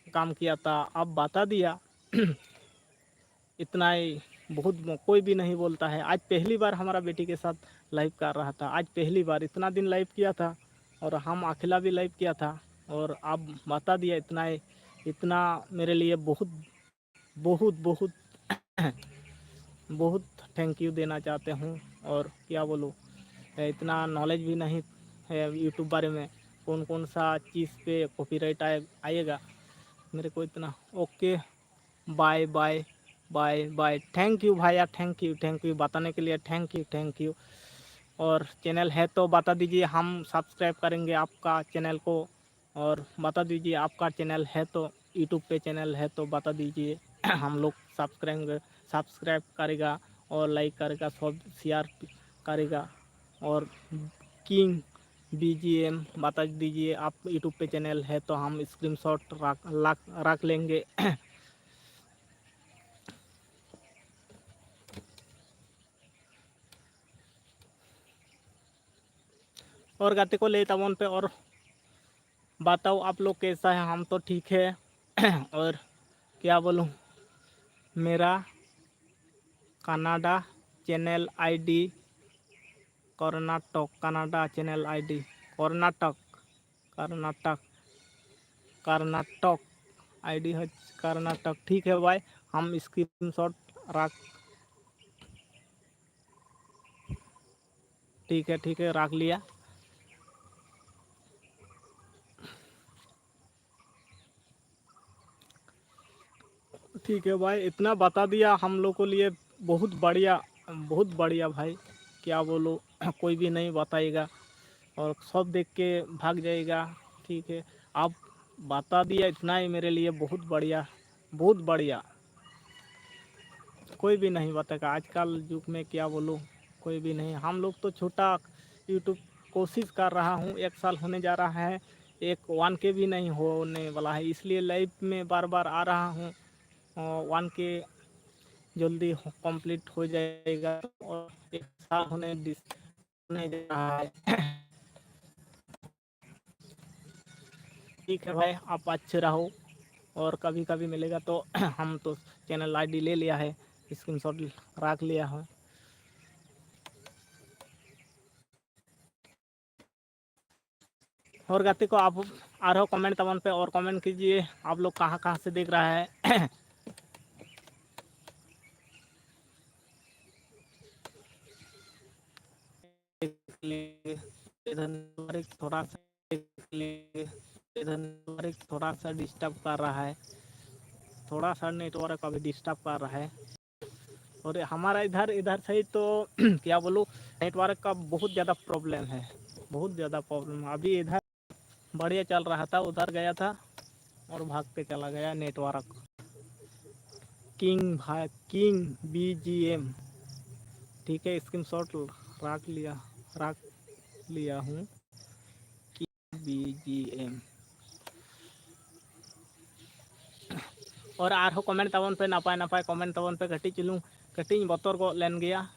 काम किया था, आप बता दिया। इतना ही बहुत, कोई भी नहीं बोलता है। आज पहली बार हमारा बेटी के साथ लाइव कर रहा था, आज पहली बार, इतना दिन लाइव किया था, और हम अकेला भी लाइव किया था, और आप बता दिया, इतना ही, इतना मेरे लिए बहुत बहुत बहुत बहुत थैंक यू देना चाहते हूँ। और क्या बोलूँ, इतना नॉलेज भी नहीं है यूट्यूब बारे में, कौन कौन सा चीज़ पे कॉपीराइट आएगा, मेरे को इतना। Okay, bye bye bye bye, thank you भैया, थैंक यू बताने के लिए, थैंक यू। और चैनल है तो बता दीजिए, हम सब्सक्राइब करेंगे आपका चैनल को, और बता दीजिए आपका चैनल है तो, यूट्यूब पे चैनल है तो बता दीजिए। हम लोग सब्सक्राइब करेगा, और लाइक करेगा, सब शेयर करेगा। और किंग BGM बता दीजिए, आप यूट्यूब पे चैनल है तो हम स्क्रीनशॉट रख लेंगे। और गाते को ले तबन पे, और बताओ आप लोग कैसा है, हम तो ठीक है। और क्या बोलूँ, मेरा Canada channel ID, Karnataka Canada channel ID, Karnataka Karnataka Karnataka ID है कर्नाटक। ठीक है भाई, हम स्क्रीनशॉट रख, ठीक है रख लिया। ठीक है भाई, इतना बता दिया हम लोग को लिए बहुत बढ़िया भाई। क्या बोलो कोई भी नहीं बताएगा और सब देख के भाग जाएगा। ठीक है, आप बता दिया इतना ही मेरे लिए बहुत बढ़िया, बहुत बढ़िया। कोई भी नहीं बताएगा आजकल युग में, क्या बोलूँ, कोई भी नहीं। हम लोग तो छोटा यूट्यूब कोशिश कर रहा हूँ, 1 साल होने जा रहा है, एक 1K भी नहीं होने वाला है, इसलिए लाइव में बार बार आ रहा हूँ। 1K जल्दी कंप्लीट हो जाएगा और 1 साल होने जा रहा है। ठीक है भाई, आप अच्छे रहो और कभी कभी मिलेगा तो हम तो चैनल आईडी ले लिया है, स्क्रीनशॉट रख लिया है। और गाते को आप आ रहे हो कमेंट तवन पे और कमेंट कीजिए आप लोग कहाँ कहाँ से देख रहा है। इधर थोड़ा सा इधर थोड़ा सा डिस्टर्ब कर रहा है, थोड़ा सा नेटवर्क अभी डिस्टर्ब कर रहा है। और हमारा इधर इधर से ही तो क्या बोलूँ, नेटवर्क का बहुत ज़्यादा प्रॉब्लम है, बहुत ज़्यादा प्रॉब्लम। अभी इधर बढ़िया चल रहा था, उधर गया था और भाग के चला गया नेटवर्क। किंग भाई, किंग BGM, ठीक है, स्क्रीनशॉट रख लिया हूँ। किंग BGM और आरहो कमेंट तबन पे नपाय नपाय कमेंट तबन पे कटी चुलूँ कटी बतर को लेन गया।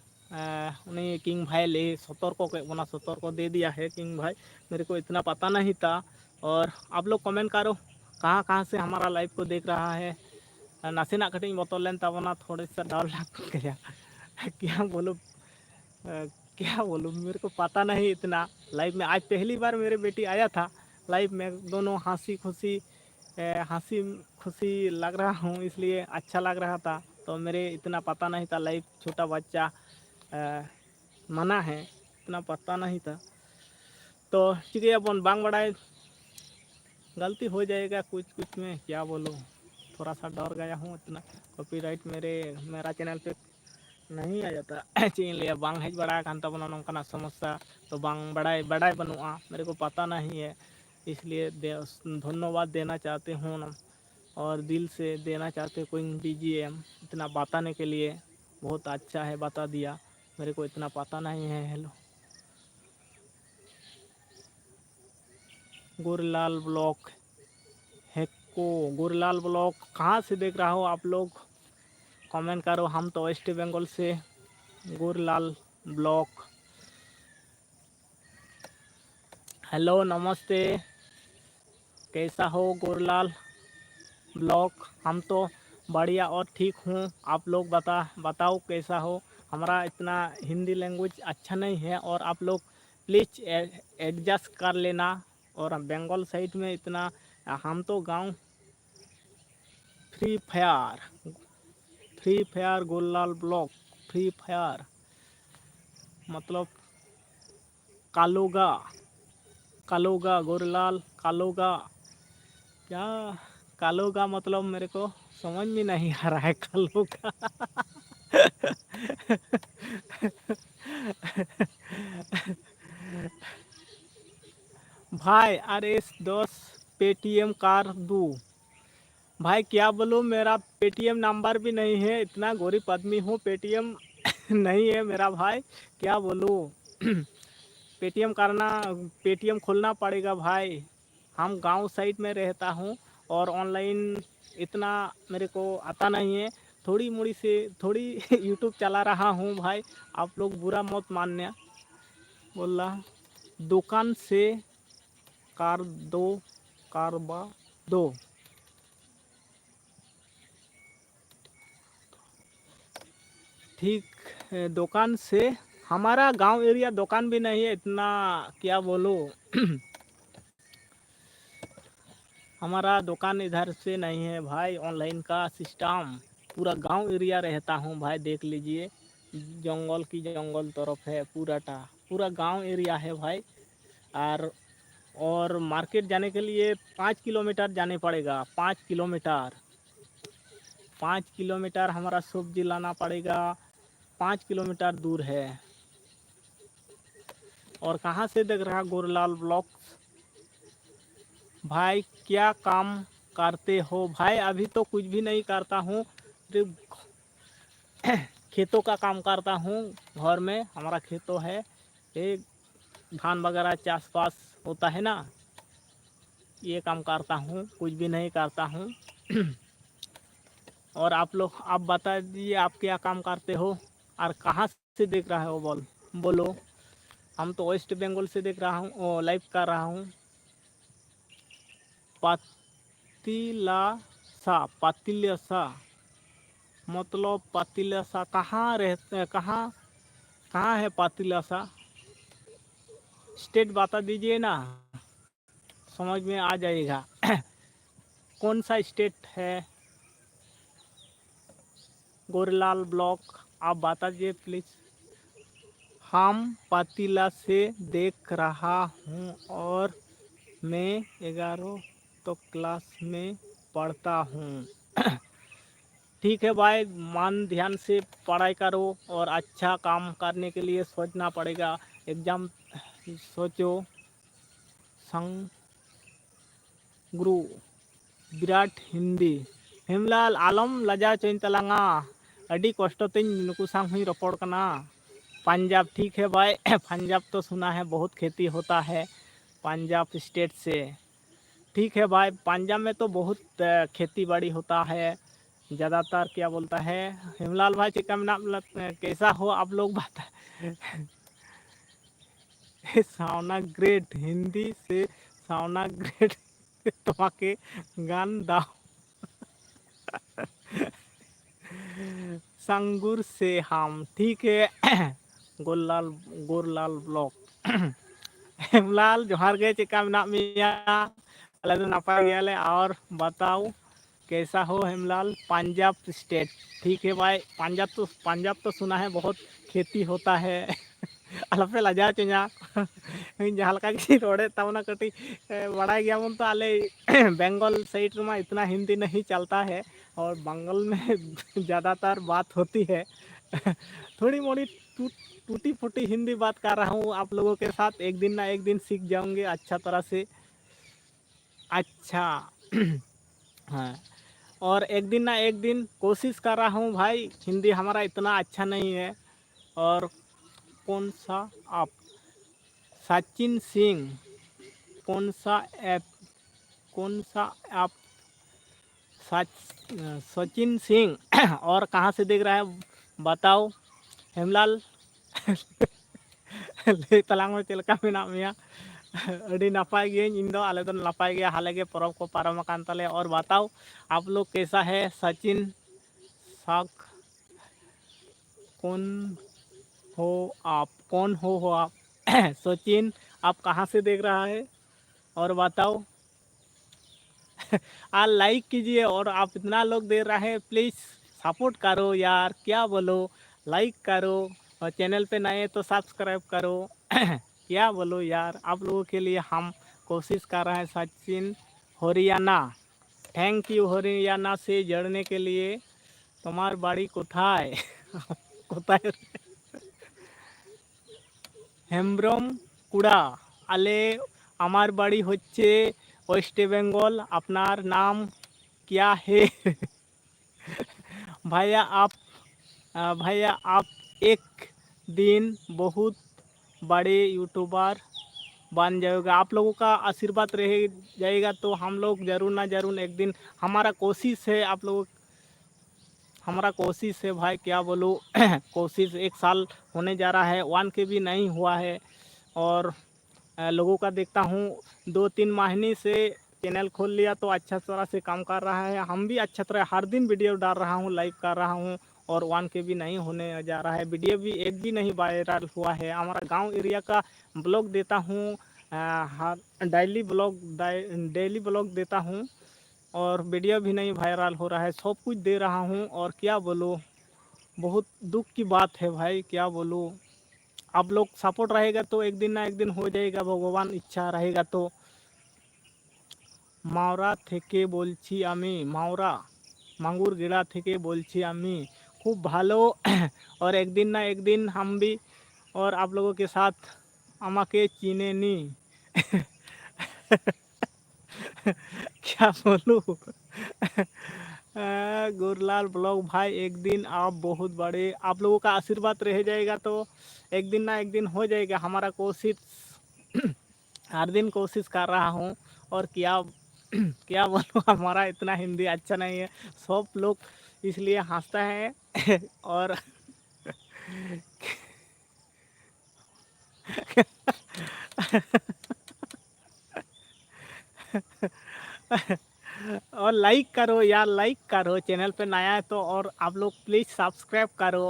उन्हें किंग भाई ले सतर्क के बना, सतर्क दे दिया है किंग भाई, मेरे को इतना पता नहीं था। और आप लोग कमेंट करो कहाँ कहाँ से हमारा लाइव को देख रहा है। नासीना कटी बतर लेन तबना, थोड़े सा डर लग गया। क्या बोलो, क्या बोलूँ, मेरे को पता नहीं इतना। लाइव में आज पहली बार मेरे बेटी आया था लाइव में, दोनों हंसी खुशी लग रहा हूँ, इसलिए अच्छा लग रहा था। तो मेरे इतना पता नहीं था लाइव छोटा बच्चा मना है, इतना पता नहीं था। तो ठीक है, अपन बांग बढ़ाए गलती हो जाएगा कुछ कुछ में, क्या बोलूँ, थोड़ा सा डर गया हूँ। इतना कॉपीराइट मेरा चैनल पे नहीं आ जाता। चीन लिया बांग हेज बड़ा कान तबना नौकाना समस्या, तो बांग बड़ाई बनूआ, मेरे को पता नहीं है, इसलिए धन्यवाद देना चाहते हूँ ना, और दिल से देना चाहते कोई BGM इतना बताने के लिए। बहुत अच्छा है, बता दिया, मेरे को इतना पता नहीं है। हेलो गोरलाल ब्लॉक हेको, गोरलाल ब्लॉक कहाँ से देख रहा हो आप लोग, कमेंट करो। हम तो वेस्ट बंगाल से, गोरलाल ब्लॉक। हेलो नमस्ते, कैसा हो गोरलाल ब्लॉक। हम तो बढ़िया और ठीक हूँ, आप लोग बताओ कैसा हो। हमारा इतना हिंदी लैंग्वेज अच्छा नहीं है और आप लोग प्लीज़ एडजस्ट कर लेना। और बंगाल साइड में इतना, हम तो गांव फ्री फायर गोरलाल ब्लॉक, फ्री फायर मतलब कालोगा गोरलाल कालोगा, क्या कालोगा मतलब मेरे को समझ में नहीं आ रहा है कालोगा। भाई RS10 पेटीएम कार दूँ भाई, क्या बोलूँ, मेरा पेटीएम नंबर भी नहीं है, इतना गरीब आदमी हूँ, पेटीएम नहीं है मेरा भाई, क्या बोलूँ। पेटीएम खोलना पड़ेगा भाई। हम गांव साइड में रहता हूँ और ऑनलाइन इतना मेरे को आता नहीं है, थोड़ी यूट्यूब चला रहा हूँ भाई, आप लोग बुरा मत मानना। बोल रहा दुकान से कारबा दो, ठीक है, दुकान से। हमारा गांव एरिया दुकान भी नहीं है इतना, क्या बोलूँ। हमारा दुकान इधर से नहीं है भाई, ऑनलाइन का सिस्टम। पूरा गांव एरिया रहता हूँ भाई, देख लीजिए, जंगल तरफ है पूरा गांव एरिया है भाई। और मार्केट जाने के लिए 5 किलोमीटर जाने पड़ेगा, 5 किलोमीटर। 5 किलोमीटर हमारा सब्जी लाना पड़ेगा, 5 किलोमीटर दूर है। और कहाँ से देख रहा गोरलाल ब्लॉग्स? भाई क्या काम करते हो? भाई अभी तो कुछ भी नहीं करता हूँ, सिर्फ खेतों का काम करता हूँ। घर में हमारा खेतों है, एक धान वगैरह चाष बास होता है ना, ये काम करता हूँ, कुछ भी नहीं करता हूँ। और आप बता दीजिए आप क्या काम करते हो और कहाँ से देख रहा है वो बोलो। हम तो वेस्ट बंगाल से देख रहा हूँ, लाइव कर रहा हूँ। पातिलासा मतलब पातिलासा कहाँ रहते, कहाँ है पातिलासा? स्टेट बता दीजिए ना, समझ में आ जाएगा। कौन सा स्टेट है? गोरलाल ब्लॉक आप बता दीजिए प्लीज़। हम पातिला से देख रहा हूँ और मैं 11 तो क्लास में पढ़ता हूँ। ठीक है भाई, मन ध्यान से पढ़ाई करो और अच्छा काम करने के लिए सोचना पड़ेगा। एग्ज़ाम सोचो। संग गुरु विराट हिंदी हेमलाल आलम लजा चोइन तलांगा, अड़ी कष्ट तें नुकु संग हुई रपड़ कना। पंजाब ठीक है भाई। पंजाब तो सुना है बहुत खेती होता है, पंजाब स्टेट से। ठीक है भाई, पंजाब में तो बहुत खेती बाड़ी होता है ज़्यादातर। क्या बोलता है हेमलाल भाई? चिका में कैसा हो आप लोग बता। सावना ग्रेट हिंदी से, सावना ग्रेट तुम्हारे गान दाओ। संगुर से हम ठीक है। गोरलाल ब्लॉक। हेमलाल जोहार गे, चिका में मिया? अले तो नापाय गयाले। और बताओ कैसा हो हेमलाल? पंजाब स्टेट ठीक है भाई। पंजाब तो सुना है बहुत खेती होता है। अलपे लजा चुना। जहाँ लगा कि रोड़े तब कटी बड़ा गया मन तो आले बंगाल साइड में इतना हिंदी नहीं चलता है, और बंगाल में ज़्यादातर बात होती है। थोड़ी मोड़ी टूटी फूटी हिंदी बात कर रहा हूँ आप लोगों के साथ। एक दिन ना एक दिन सीख जाऊंगे अच्छा तरह से। अच्छा। हाँ, और एक दिन ना एक दिन कोशिश कर रहा हूँ भाई। हिंदी हमारा इतना अच्छा नहीं है। और कौन सा आप? सचिन सिंह कौन सा ऐप? कौन सा आप? सचिन सिंह। और कहाँ से देख रहा है बताओ हेमलाल? ले तलांग में चलका में मिया? अड़ी नपाय गे इन दो आले तो नपाय गया, हाले के परब को पारम कान तले। और बताओ आप लोग कैसा है? सचिन साख कौन हो आप? कौन हो आप? सचिन आप कहाँ से देख रहा है और बताओ। आप लाइक कीजिए, और आप इतना लोग दे रहे हैं, प्लीज़ सपोर्ट करो यार। क्या बोलो, लाइक करो, और चैनल पे नए तो सब्सक्राइब करो। क्या बोलो यार, आप लोगों के लिए हम कोशिश कर रहे हैं। सचिन हरियाणा, थैंक यू हरियाणा से जुड़ने के लिए। तुम्हार बाड़ी कोथाय? कोथाय? हेम्ब्रम कुड़ा आले हमार बाड़ी होच्छे वेस्ट बंगाल। अपनार नाम क्या है? भैया आप एक दिन बहुत बड़े यूट्यूबर बन जाएगा। आप लोगों का आशीर्वाद रह जाएगा तो हम लोग ज़रूर ना ज़रूर एक दिन, हमारा कोशिश है आप लोगों, हमारा कोशिश है भाई। क्या बोलूँ। कोशिश 1 साल होने जा रहा है, 1K भी नहीं हुआ है। और लोगों का देखता हूँ 2-3 महीने से चैनल खोल लिया तो अच्छा तरह से काम कर रहा है। हम भी अच्छा तरह हर दिन वीडियो डाल रहा हूँ, लाइव कर रहा हूँ, और 1K भी नहीं होने जा रहा है। वीडियो भी एक भी नहीं वायरल हुआ है। हमारा गांव एरिया का ब्लॉग देता हूँ, डेली ब्लॉग देता हूँ, और वीडियो भी नहीं वायरल हो रहा है। सब कुछ दे रहा हूँ, और क्या बोलूँ, बहुत दुख की बात है भाई। क्या बोलूँ, आप लोग सपोर्ट रहेगा तो एक दिन ना एक दिन हो जाएगा, भगवान इच्छा रहेगा तो। मावरा थेके बोलছি আমি, मावरा মাগুর গেড়া থেকে বলছি আমি खूब ভালো और एक दिन ना एक दिन हम भी और आप लोगों के साथ আমাকে চিনে নি क्या बोलूँ गुरलाल ब्लॉग भाई एक दिन आप बहुत बड़े आप लोगों का आशीर्वाद रह जाएगा तो एक दिन ना एक दिन हो जाएगा हमारा कोशिश हर दिन कोशिश कर रहा हूँ और क्या क्या बोलूँ हमारा इतना हिंदी अच्छा नहीं है सब लोग इसलिए हंसता है और और लाइक करो यार लाइक करो चैनल पे नया है तो और आप लोग प्लीज़ सब्सक्राइब करो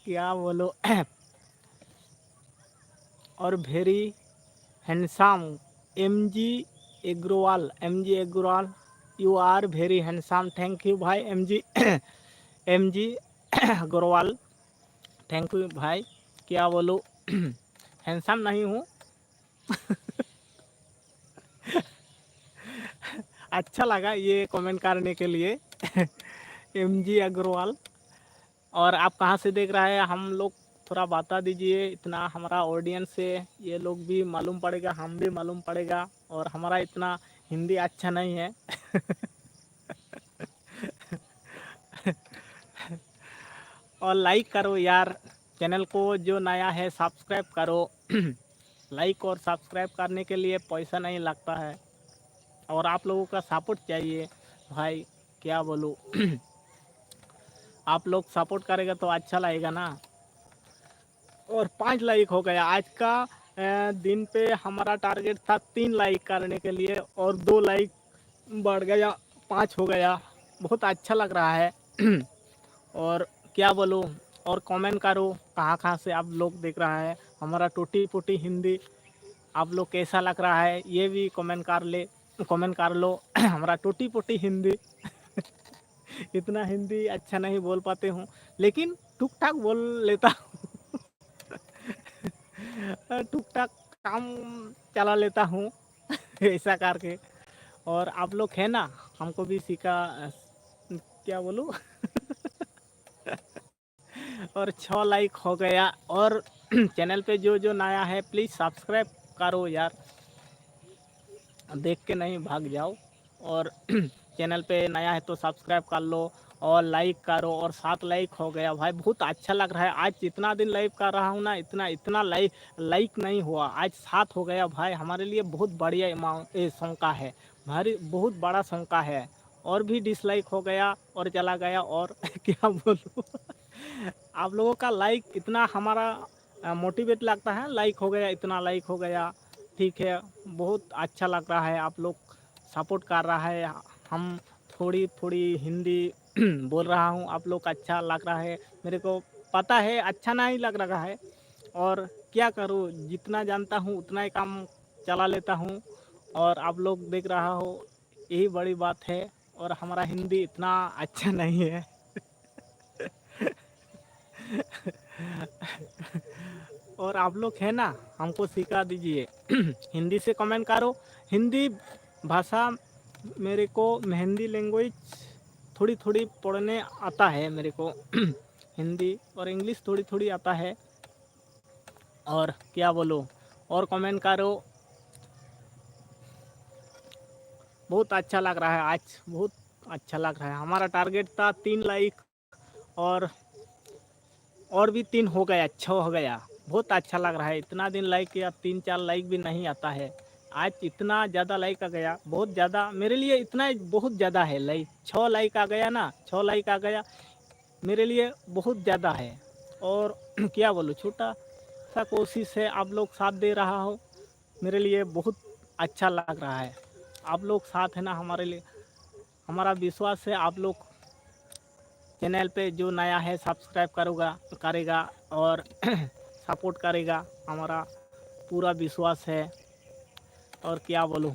क्या बोलो और very handsome M G Agarwal you are very handsome thank you भाई M G Agarwal thank you भाई क्या बोलो हैंडसम नहीं हूँ अच्छा लगा ये कमेंट करने के लिए एम जी अग्रवाल और आप कहाँ से देख रहा है हम लोग थोड़ा बता दीजिए इतना हमारा ऑडियंस है ये लोग भी मालूम पड़ेगा हम भी मालूम पड़ेगा और हमारा इतना हिंदी अच्छा नहीं है और लाइक करो यार चैनल को जो नया है सब्सक्राइब करो लाइक और सब्सक्राइब करने के लिए पैसा नहीं लगता है और आप लोगों का सपोर्ट चाहिए भाई क्या बोलूँ आप लोग सपोर्ट करेगा तो अच्छा लगेगा ना और 5 लाइक हो गया आज का दिन पे हमारा टारगेट था 3 लाइक करने के लिए और 2 लाइक बढ़ गया 5 हो गया बहुत अच्छा लग रहा है और क्या बोलूँ और कमेंट करो कहाँ कहाँ से आप लोग देख रहा है हमारा टूटी फूटी हिंदी आप लोग कैसा लग रहा है ये भी कमेंट कर लो हमारा टूटी फूटी हिंदी इतना हिंदी अच्छा नहीं बोल पाते हूँ लेकिन टुक टाक बोल लेता टुक टाक काम चला लेता हूँ ऐसा करके और आप लोग है ना हमको भी सीखा क्या बोलूँ और 6 लाइक हो गया और चैनल पे जो जो नया है प्लीज़ सब्सक्राइब करो यार देख के नहीं भाग जाओ और चैनल पे नया है तो सब्सक्राइब कर लो और लाइक करो और 7 लाइक हो गया भाई बहुत अच्छा लग रहा है आज जितना दिन लाइव कर रहा हूँ ना इतना इतना लाइक नहीं हुआ आज 7 हो गया भाई हमारे लिए बहुत बढ़िया संख्या है हमारी बहुत बड़ा संख्या है और भी डिसलाइक हो गया और चला गया और क्या बोलूँ आप लोगों का लाइक इतना हमारा मोटिवेट लगता है लाइक हो गया इतना लाइक हो गया ठीक है बहुत अच्छा लग रहा है आप लोग सपोर्ट कर रहा है हम थोड़ी थोड़ी हिंदी बोल रहा हूँ आप लोग अच्छा लग रहा है मेरे को पता है अच्छा नहीं लग रहा है और क्या करूँ जितना जानता हूँ उतना ही काम चला लेता हूँ और आप लोग देख रहा हो यही बड़ी बात है और हमारा हिंदी इतना अच्छा नहीं है और आप लोग है ना हमको सिखा दीजिए हिंदी से कमेंट करो हिंदी भाषा मेरे को मेहंदी लैंग्वेज थोड़ी थोड़ी पढ़ने आता है मेरे को हिंदी और इंग्लिश थोड़ी थोड़ी आता है और क्या बोलो और कमेंट करो बहुत अच्छा लग रहा है आज बहुत अच्छा लग रहा है हमारा टारगेट था 3 लाइक और भी 3 हो गया 6 हो गया बहुत अच्छा लग रहा है इतना दिन लाइक किया 3-4 लाइक भी नहीं आता है आज इतना ज़्यादा लाइक आ गया बहुत ज़्यादा मेरे लिए इतना बहुत ज़्यादा है लाइक 6 लाइक आ गया ना 6 लाइक आ गया मेरे लिए बहुत ज़्यादा है और क्या बोलूँ छोटा सा कोशिश है आप लोग साथ दे रहा हो मेरे लिए बहुत अच्छा लग रहा है आप लोग साथ है ना हमारे लिए हमारा विश्वास है आप लोग चैनल पे जो नया है सब्सक्राइब करेगा और सपोर्ट करेगा हमारा पूरा विश्वास है और क्या बोलूँ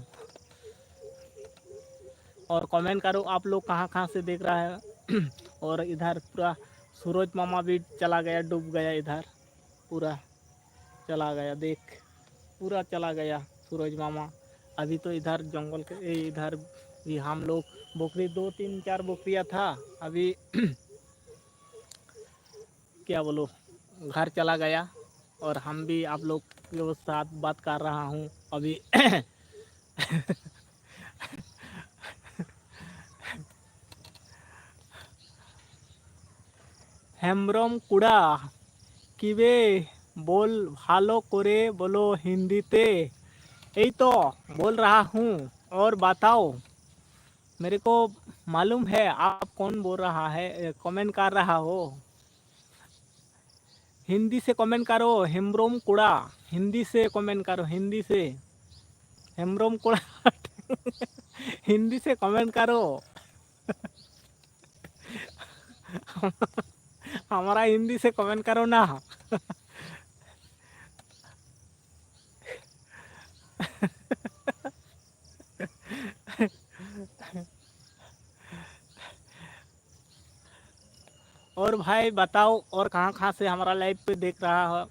और कमेंट करो आप लोग कहाँ कहाँ से देख रहा है और इधर पूरा सूरज मामा भी चला गया, डूब गया इधर, पूरा चला गया, देख पूरा चला गया सूरज मामा। अभी तो इधर जंगल के इधर भी हम लोग बकरी 2 3 4 बकरियाँ था अभी क्या बोलो घर चला गया। और हम भी आप लोग के साथ बात कर रहा हूँ अभी हेम्ब्रम कुड़ा किबे बोल भालो करे बोलो हिंदीते। यही तो बोल रहा हूँ और बताओ, मेरे को मालूम है आप कौन बोल रहा है, कमेंट कर रहा हो। हिंदी से कमेंट करो हेम्ब्रोम कुड़ा, हिंदी से कमेंट करो, हिंदी से हेम्ब्रोम कुड़ा हिंदी से कमेंट करो हमारा हिंदी से कमेंट करो ना और भाई बताओ और कहाँ कहाँ से हमारा लाइव पे देख रहा हो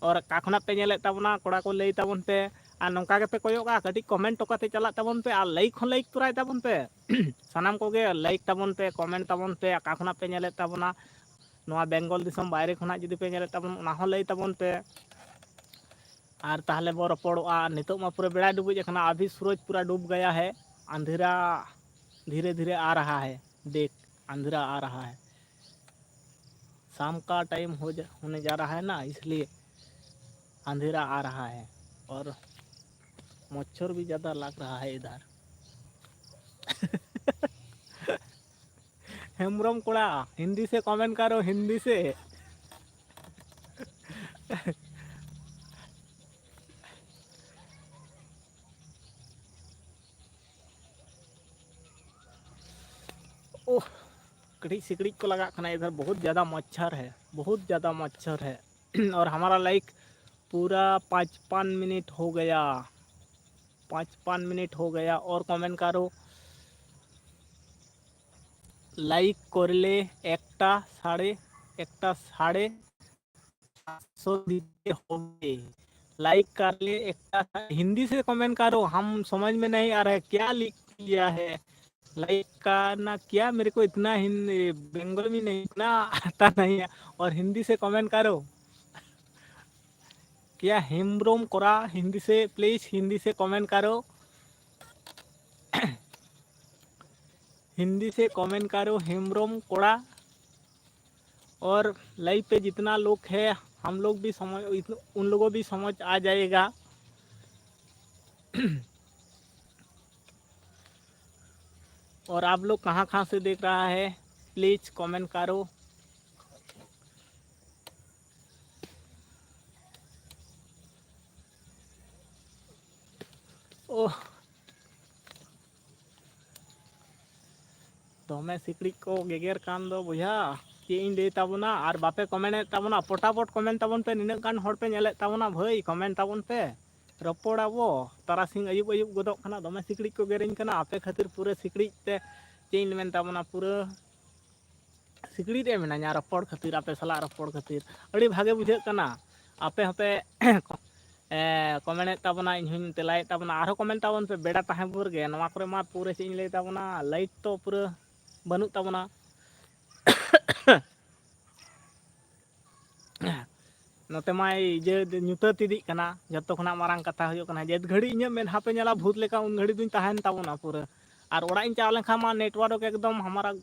और काखना पे नेले तबना कोड़ा को लई तबन पे आ नौका के पे कोयोगा कटी कमेंट तो कते चला तबन पे आ लाइक हो लाइक तुराय तबन पे सनाम को गे लाइक तबन पे कमेंट तबन पे काखना पे नेले तबना नोआ बेंगल दिसम बाहर खना जुदी पे नेले तबन ना हो लई तबन पे और ताहले बो रपड़ोआ। नितो मा पूरा बेड़ा डूबुज अखना, अभी सूरज पूरा डूब गया है, अंधेरा धीरे धीरे आ रहा है, देख अंधेरा आ रहा है, शाम का टाइम होने जा रहा है ना, इसलिए अंधेरा आ रहा है और मच्छर भी ज़्यादा लग रहा है इधर हेम्ब्रम कोड़ा हिंदी से कमेंट करो, हिंदी से ओह कड़ी सिकड़ी को लगा खाना, इधर बहुत ज़्यादा मच्छर है, बहुत ज़्यादा मच्छर है और हमारा लाइक पूरा 5 मिनट हो गया, 5 मिनट हो गया और कमेंट करो लाइक करले एकटा साढ़े 750 दीते होंगे, लाइक कर ले एकटा। हिंदी से कमेंट करो, हम समझ में नहीं आ रहा है क्या लिख लिया है, लाइक करना क्या, मेरे को इतना हिंदी बंगाली में नहीं इतना आता नहीं है, और हिंदी से कमेंट करो क्या हेम्ब्रोम कोरा, हिंदी से प्लीज हिंदी से कमेंट करो हिंदी से कमेंट करो हेम्ब्रोम कोड़ा। और लाइव पे जितना लोग है हम लोग भी समझ, उन लोगों भी समझ आ जाएगा और आप लोग कहाँ कहाँ से देख रहा है प्लीज कमेंट करो। ओह दमे सिकड़ी को गेगर कान दो बुझा चे इन लई ताबोना और बापे कमेंट ताबोना, पटापट कमेंट ताबोन पे, निना गान हड़ पे नेले ताबोना भाई कमेंट ताबोन पे, रपड़ा वो तारासिंग अयुब अयुब गदोग खाना दमे सिकड़ी को गेरिंग खाना आपे खातिर पूरे सिकड़ी ते चे इन मेन ताबोना पूरे सिकड़ी रे मेना रपड़ खातिर आपे सला रपड़ खातिर अड़ी भागे बुझे कना आपे हपे कमेंट ताबोना इन हुन तेलाय ताबोना आरो कमेंट ताबोन पे बेड़ा ताहे बुर गे नवा करे मा पूरे चे इन लई ताबोना लाइट तो पूरे बनू ताबोना नोते मा जे ᱧᱩᱛᱟᱹ तिदिक कना जतो खना मारांग कथा हुयो कना जेद घड़ी इᱧ मेदहा पे नेला भूत लेका उन घड़ी दुñ ताहेन ताबोना पूरा और ओड़ा इन चाव लेखा मा नेटवर्क एकदम हमारा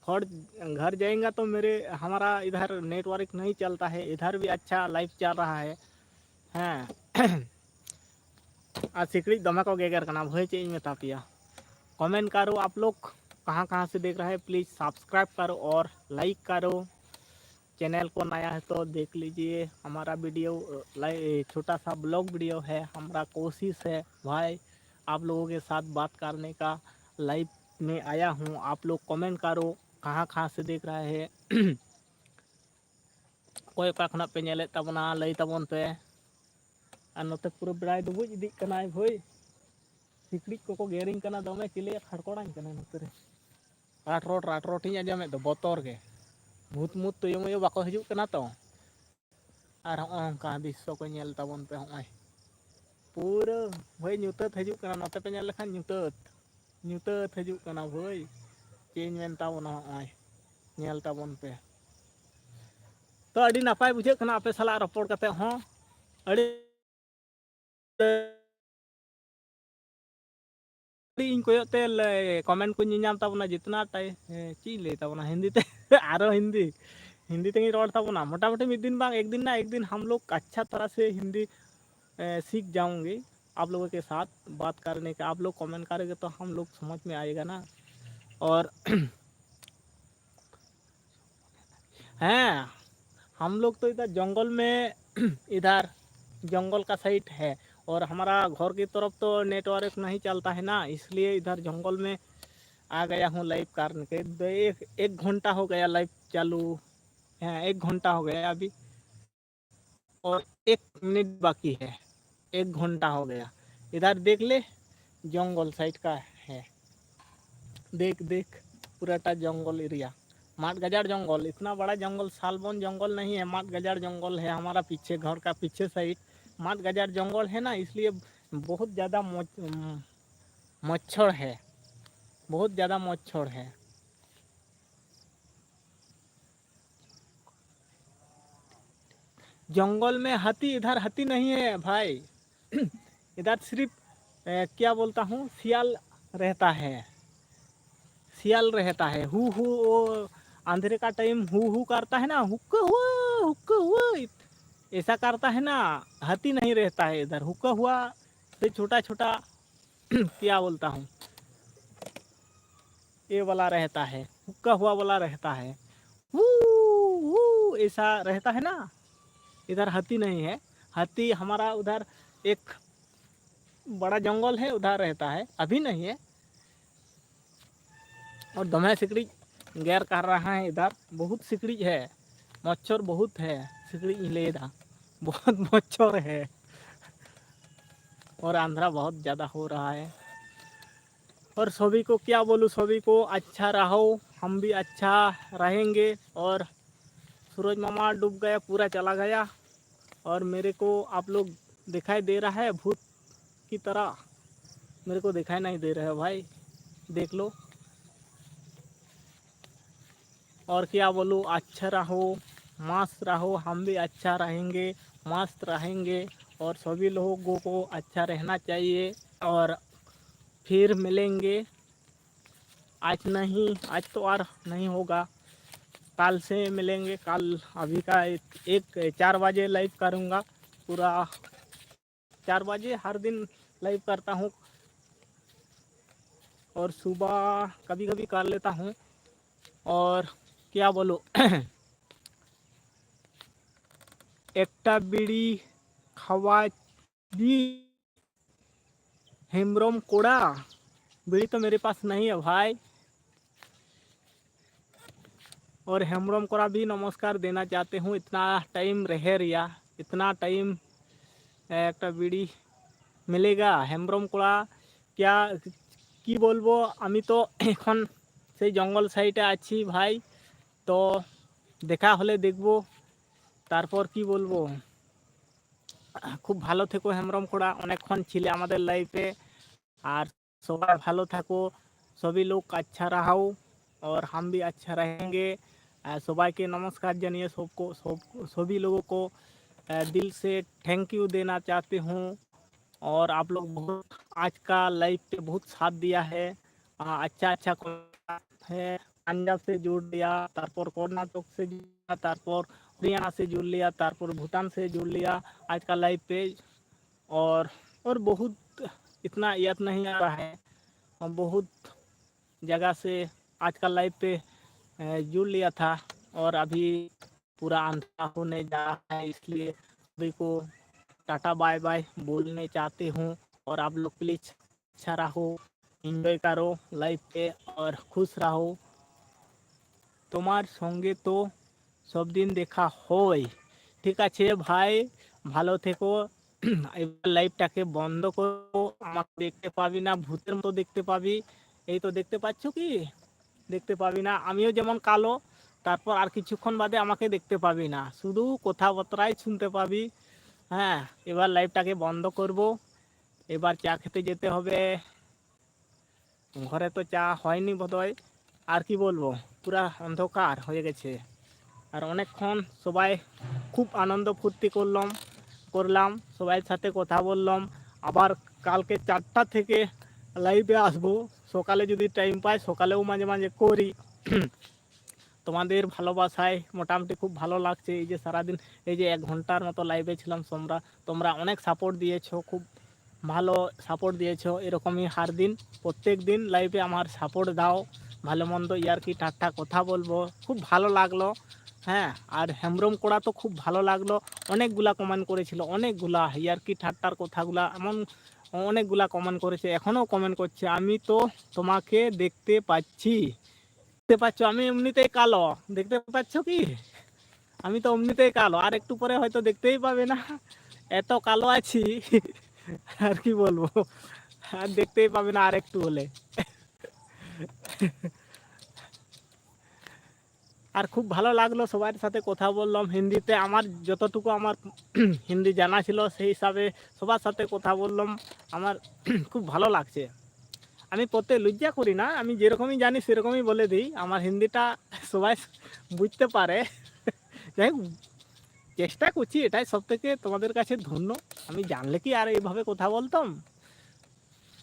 फट घर जाएगा तो मेरे हमारा इधर नेटवर्क नहीं चलता है, इधर भी अच्छा लाइव चल रहा है हैं और सिकड़ी दमे को गेगर कना भई चे इन मेता पिया। कमेंट करो आप लोग कहाँ कहाँ से देख रहे हैं, प्लीज़ सब्सक्राइब करो और लाइक करो, चैनल को नया है तो देख लीजिए हमारा वीडियो, छोटा सा ब्लॉग वीडियो है, हमारा कोशिश है भाई आप लोगों के साथ बात करने का, लाइव में आया हूँ। आप लोग कमेंट करो कहाँ कहाँ से देख रहे हैं कोई का खना पे नेले तबना लई तबन पे और नोते पूरा बेड़ाय डुबुज इदिक कनाय भाई सिकड़ी को गेरिंग कना दमे चिले खड़कोड़ाኝ कना नोते रे राट रोट राट रोटिंग आजमे दो बतर के भूत मूत तुयो मुयो बाको हिजुग कना तो और होंका दृश्य को नेल ताबन पे होय पूरा भाई ᱧᱩᱛᱟᱹᱛ हिजुग कना नते पे नेल लेखान ᱧᱩᱛᱟᱹᱛ हिजुग कना भाई चेंज मेन ताबन होय नेल ताबन पे तो अड़ी नापाय बुझे कना आपे साला रपोड़ कते हो अड़ी इन कोयोते कमेंट को नियाम ताबना जितना टाइम ची ले ताबना हिंदी ते आरो हिंदी हिंदी ते रोड ताबना मोटामोटी एक दिन बांग एक दिन ना एक दिन हम लोग अच्छा तरह से हिंदी सीख जाऊंगे आप लोगों के साथ बात करने का। आप लोग कमेंट करेंगे तो हम लोग समझ में आएगा ना। और हैं हम लोग तो इधर जंगल में इधर जंगल का साइट है और हमारा घर की तरफ तो नेटवर्क नहीं चलता है ना, इसलिए इधर जंगल में आ गया हूँ लाइव करने के। एक घंटा हो गया लाइव चालू है, 1 घंटा हो गया अभी और 1 मिनट बाकी है, 1 घंटा हो गया। इधर देख ले जंगल साइड का है, देख देख पूराटा जंगल एरिया, माठ गजाड़ जंगल, इतना बड़ा जंगल सालबन जंगल नहीं है, माठ गजाड़ जंगल है हमारा पीछे, घर का पीछे साइड माठ गजाड़ जंगल है ना, इसलिए बहुत ज़्यादा मच्छर है, बहुत ज़्यादा मच्छर है। जंगल में हाथी, इधर हाथी नहीं है भाई इधर सिर्फ क्या बोलता हूँ सियाल रहता है, सियाल रहता है। हु वो अंधेरे का टाइम हु करता है ना, हुक्का हुआ ऐसा करता है ना, हाथी नहीं रहता है इधर। हुक्का हुआ तो छोटा छोटा क्या बोलता हूँ ये वाला रहता है, हुक्का हुआ वाला रहता है, ऐसा रहता है ना। इधर हाथी नहीं है, हाथी हमारा उधर एक बड़ा जंगल है उधर रहता है, अभी नहीं है। और दमे सिकड़ी गैर कर रहा है इधर, बहुत सिकड़ी है, मच्छर बहुत है, सिकड़ी लेदा बहुत मच्छर है और अंधेरा बहुत ज़्यादा हो रहा है। और सभी को क्या बोलूँ, सभी को अच्छा रहो, हम भी अच्छा रहेंगे। और सूरज मामा डूब गया, पूरा चला गया और मेरे को आप लोग दिखाई दे रहा है भूत की तरह, मेरे को दिखाई नहीं दे रहा है भाई, देख लो। और क्या बोलूँ, अच्छा रहो, मस्त रहो, हम भी अच्छा रहेंगे, मस्त रहेंगे और सभी लोगों को अच्छा रहना चाहिए। और फिर मिलेंगे, आज नहीं, आज तो और नहीं होगा, कल से मिलेंगे। कल अभी का एक 4 बजे लाइव करूँगा, पूरा 4 बजे हर दिन लाइव करता हूँ और सुबह कभी कभी कर लेता हूँ। और क्या बोलो एकटा बीड़ी खावा दी हेमब्रम कोड़ा, बीड़ी तो मेरे पास नहीं है भाई। और हेमब्रम कोड़ा भी नमस्कार देना चाहते हूँ, इतना टाइम रह रिया, इतना टाइम एक बीड़ी मिलेगा। हेमब्रम कोड़ा क्या কি বলবো, আমি তো এখন সেই জঙ্গল সাইডে আছি ভাই, তো দেখা হলে দেখবো। তারপর কি বলবো, খুব ভালো থেকো হেমব্রম কোড়া, অনেকক্ষণ ছিলে আমাদের লাইফে। আর সবাই ভালো থাকো, सभी लोग अच्छा रहो और हम भी अच्छा रहेंगे। सबाई के नमस्कार जानिए सबको, सभी लोगों को दिल से थैंक यू देना चाहती हूँ। और आप लोग बहुत आज का लाइफ पे बहुत साथ दिया है, अच्छा अच्छा है। पंजाब से जुड़ लिया, तारपर कर्नाटक से जुड़ लिया, तारपर हरियाणा से जुड़ लिया, तारपर भूटान से जुड़ लिया आज का लाइव पे। और बहुत इतना याद नहीं आ रहा है, बहुत जगह से आज का लाइव पे जुड़ लिया था और अभी पूरा अंधेरा होने जा रहा है, इसलिए सभी को टाटा बाय बाय बोलने चाहते हूँ। और आप लोग प्लीज़ अच्छा रहो, एंजॉय करो लाइफ पे और खुश रहो। তোমার সঙ্গে তো সব দিন দেখা হয়, ঠিক আছে ভাই, ভালো থেকো। এবার লাইভটাকে বন্ধ করো, আমাকে দেখতে পাবি না, ভূতের মতো দেখতে পাবি, এই তো দেখতে পাচ্ছ কি, দেখতে পাবি না, আমিও যেমন কালো তারপর আর কিছুক্ষণ বাদে আমাকে দেখতে পাবি না, শুধু কথাবার্তাই শুনতে পাবি। হ্যাঁ, এবার লাইভটাকে বন্ধ করব, এবার চা খেতে যেতে হবে। ঘরে তো চা হয়নি বোধহয়। আর কি বলবো, পুরা অন্ধকার হয়ে গেছে। আর অনেকক্ষণ সবাই খুব আনন্দ ফুর্তি করলাম, সবাই সাথে কথা বললাম। আবার কালকে 4টা থেকে লাইভে আসবো, সকালে যদি টাইম পাই সকালেও মাঝে মাঝে করি। তোমাদের ভালোবাসায় মোটামুটি খুব ভালো লাগছে। এই যে সারাদিন এই যে 1 ঘন্টার মতো লাইভে ছিলাম, তোমরা অনেক সাপোর্ট দিয়েছো, খুব ভালো সাপোর্ট দিয়েছো। এরকমই হার দিন প্রত্যেক দিন লাইভে আমার সাপোর্ট দাও, ভালো মন্দ ইয়ার্কি ঠাট্টা কথা বলবো, খুব ভালো লাগলো। হ্যাঁ, আর হেমব্রম করা তো খুব ভালো লাগলো। অনেকগুলা কমেন্ট করেছিল, অনেকগুলা ইয়ার্কি ঠাট্টার কথাগুলা, এমন অনেকগুলা কমেন্ট করেছে, এখনও কমেন্ট করছে। আমি তো তোমাকে দেখতে পাচ্ছি, দেখতে পাচ্ছ, আমি এমনিতেই কালো, দেখতে পাচ্ছ কি? আমি তো এমনিতেই কালো, আর একটু পরে হয়তো দেখতেই পাবে না, এত কালো আছি। আর কি বলবো, আর দেখতেই পাবে না আর একটু হলে। আর খুব ভালো লাগলো, সবার সাথে কথা বললাম হিন্দিতে, আমার যতটুকু আমার হিন্দি জানা ছিল সেই হিসাবে সবার সাথে কথা বললাম। আমার খুব ভালো লাগছে। আমি পড়তে লজ্জা করি না, আমি যেরকমই জানি সেরকমই বলে দিই। আমার হিন্দিটা সবাই বুঝতে পারে। যাই হোক, চেষ্টা করছি, এটাই সব থেকে তোমাদের কাছে ধন্য। আমি জানলে কি আর এইভাবে কথা বলতাম?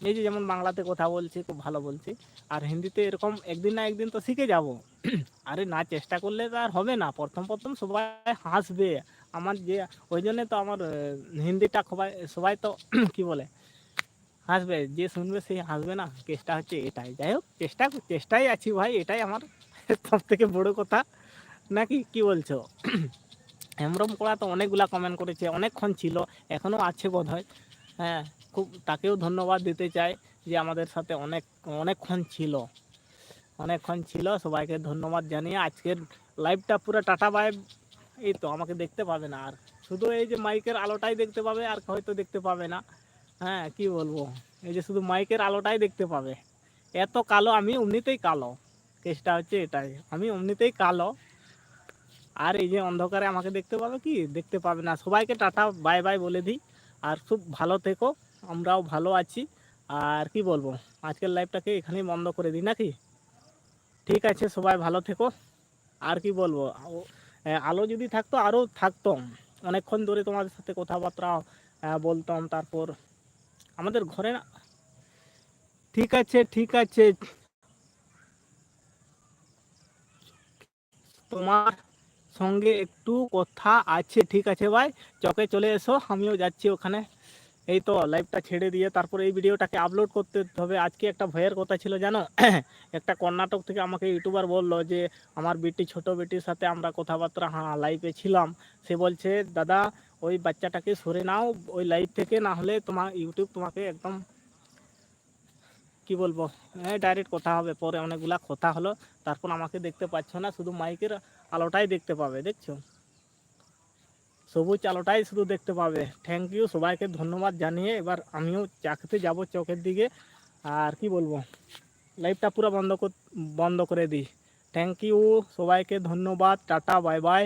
এই যে যেমন বাংলাতে কথা বলছি, খুব ভালো বলছি, আর হিন্দিতে এরকম একদিন না একদিন তো শিখে যাব। আরে না, চেষ্টা করলে তো আর হবে না, প্রথম প্রথম সবাই হাসবে আমার যে, ওই জন্যে তো আমার হিন্দিটা সবাই সবাই তো কি বলে, হাসবে, যে শুনবে সেই হাসবে না, চেষ্টা হচ্ছে এটাই। যাই হোক, চেষ্টাই আছি ভাই, এটাই আমার সব থেকে বড় কথা, নাকি কি বলছো? হেমব্রম করা তো অনেকগুলা কমেন্ট করেছে, অনেকক্ষণ ছিল, এখনও আছে বোধহয়। হ্যাঁ, খুব তাকেও ধন্যবাদ দিতে চাই যে আমাদের সাথে অনেকক্ষণ ছিল। সবাইকে ধন্যবাদ জানিয়ে আজকের লাইভটা পুরো টাটা বাই। এই তো আমাকে দেখতে পাবে না আর, শুধু এই যে মাইকের আলোটাই দেখতে পাবে, আর হয়তো দেখতে পাবে না। হ্যাঁ, কি বলবো, এই যে শুধু মাইকের আলোটাই দেখতে পাবে। এত কালো, আমি এমনিতেই কালো, কেসটা হচ্ছে এটাই, আমি এমনিতেই কালো। আর এই যে অন্ধকারে আমাকে দেখতে পাবে কি? দেখতে পাবে না। সবাইকে টাটা বাই বাই বলে দিই, আর খুব ভালো থেকো, আমরাও ভালো আছি। আর কি বলবো, আজকের লাইভটাকে এখানেই বন্ধ করে দিই নাকি? ঠিক আছে, সবাই ভালো থেকো। আর কি বলবো, আলো যদি থাকতো আরও থাকতাম, অনেকক্ষণ ধরে তোমাদের সাথে কথাবার্তা বলতাম। তারপর আমাদের ঘরে না, ঠিক আছে ঠিক আছে, তোমার সঙ্গে একটু কথা আছে, ঠিক আছে ভাই, চকে চলে এসো, আমিও যাচ্ছি ওখানে। এই তো লাইভটা ছেড়ে দিয়ে তারপরে এই ভিডিওটাকে আপলোড করতে হবে। আজকে একটা ভয়ের কথা ছিল জানো, একটা কর্ণাটক থেকে আমাকে ইউটিউবার বললো যে আমার ছোট বেটির সাথে আমরা কথাবার্তা লাইভে ছিলাম। সে বলছে দাদা ওই বাচ্চাটাকে সরে নাও ওই লাইভ থেকে, না হলে তোমার ইউটিউব তোমাকে একদম কি বলবো, ডাইরেক্ট কথা হবে। পরে অনেকগুলা কথা হলো, তারপর আমাকে দেখতে পাচ্ছ না, শুধু মাইকের আলোটাই দেখতে পাবে, দেখছো, সবুজ আলোটাই শুধু দেখতে পাবে। থ্যাংক ইউ, সবাইকে ধন্যবাদ জানিয়ে এবার আমিও চা খেতে যাবো চকের দিকে। আর কি বলবো, লাইভটা পুরো বন্ধ করে দিই। থ্যাংক ইউ, সবাইকে ধন্যবাদ, টাটা বাই বাই।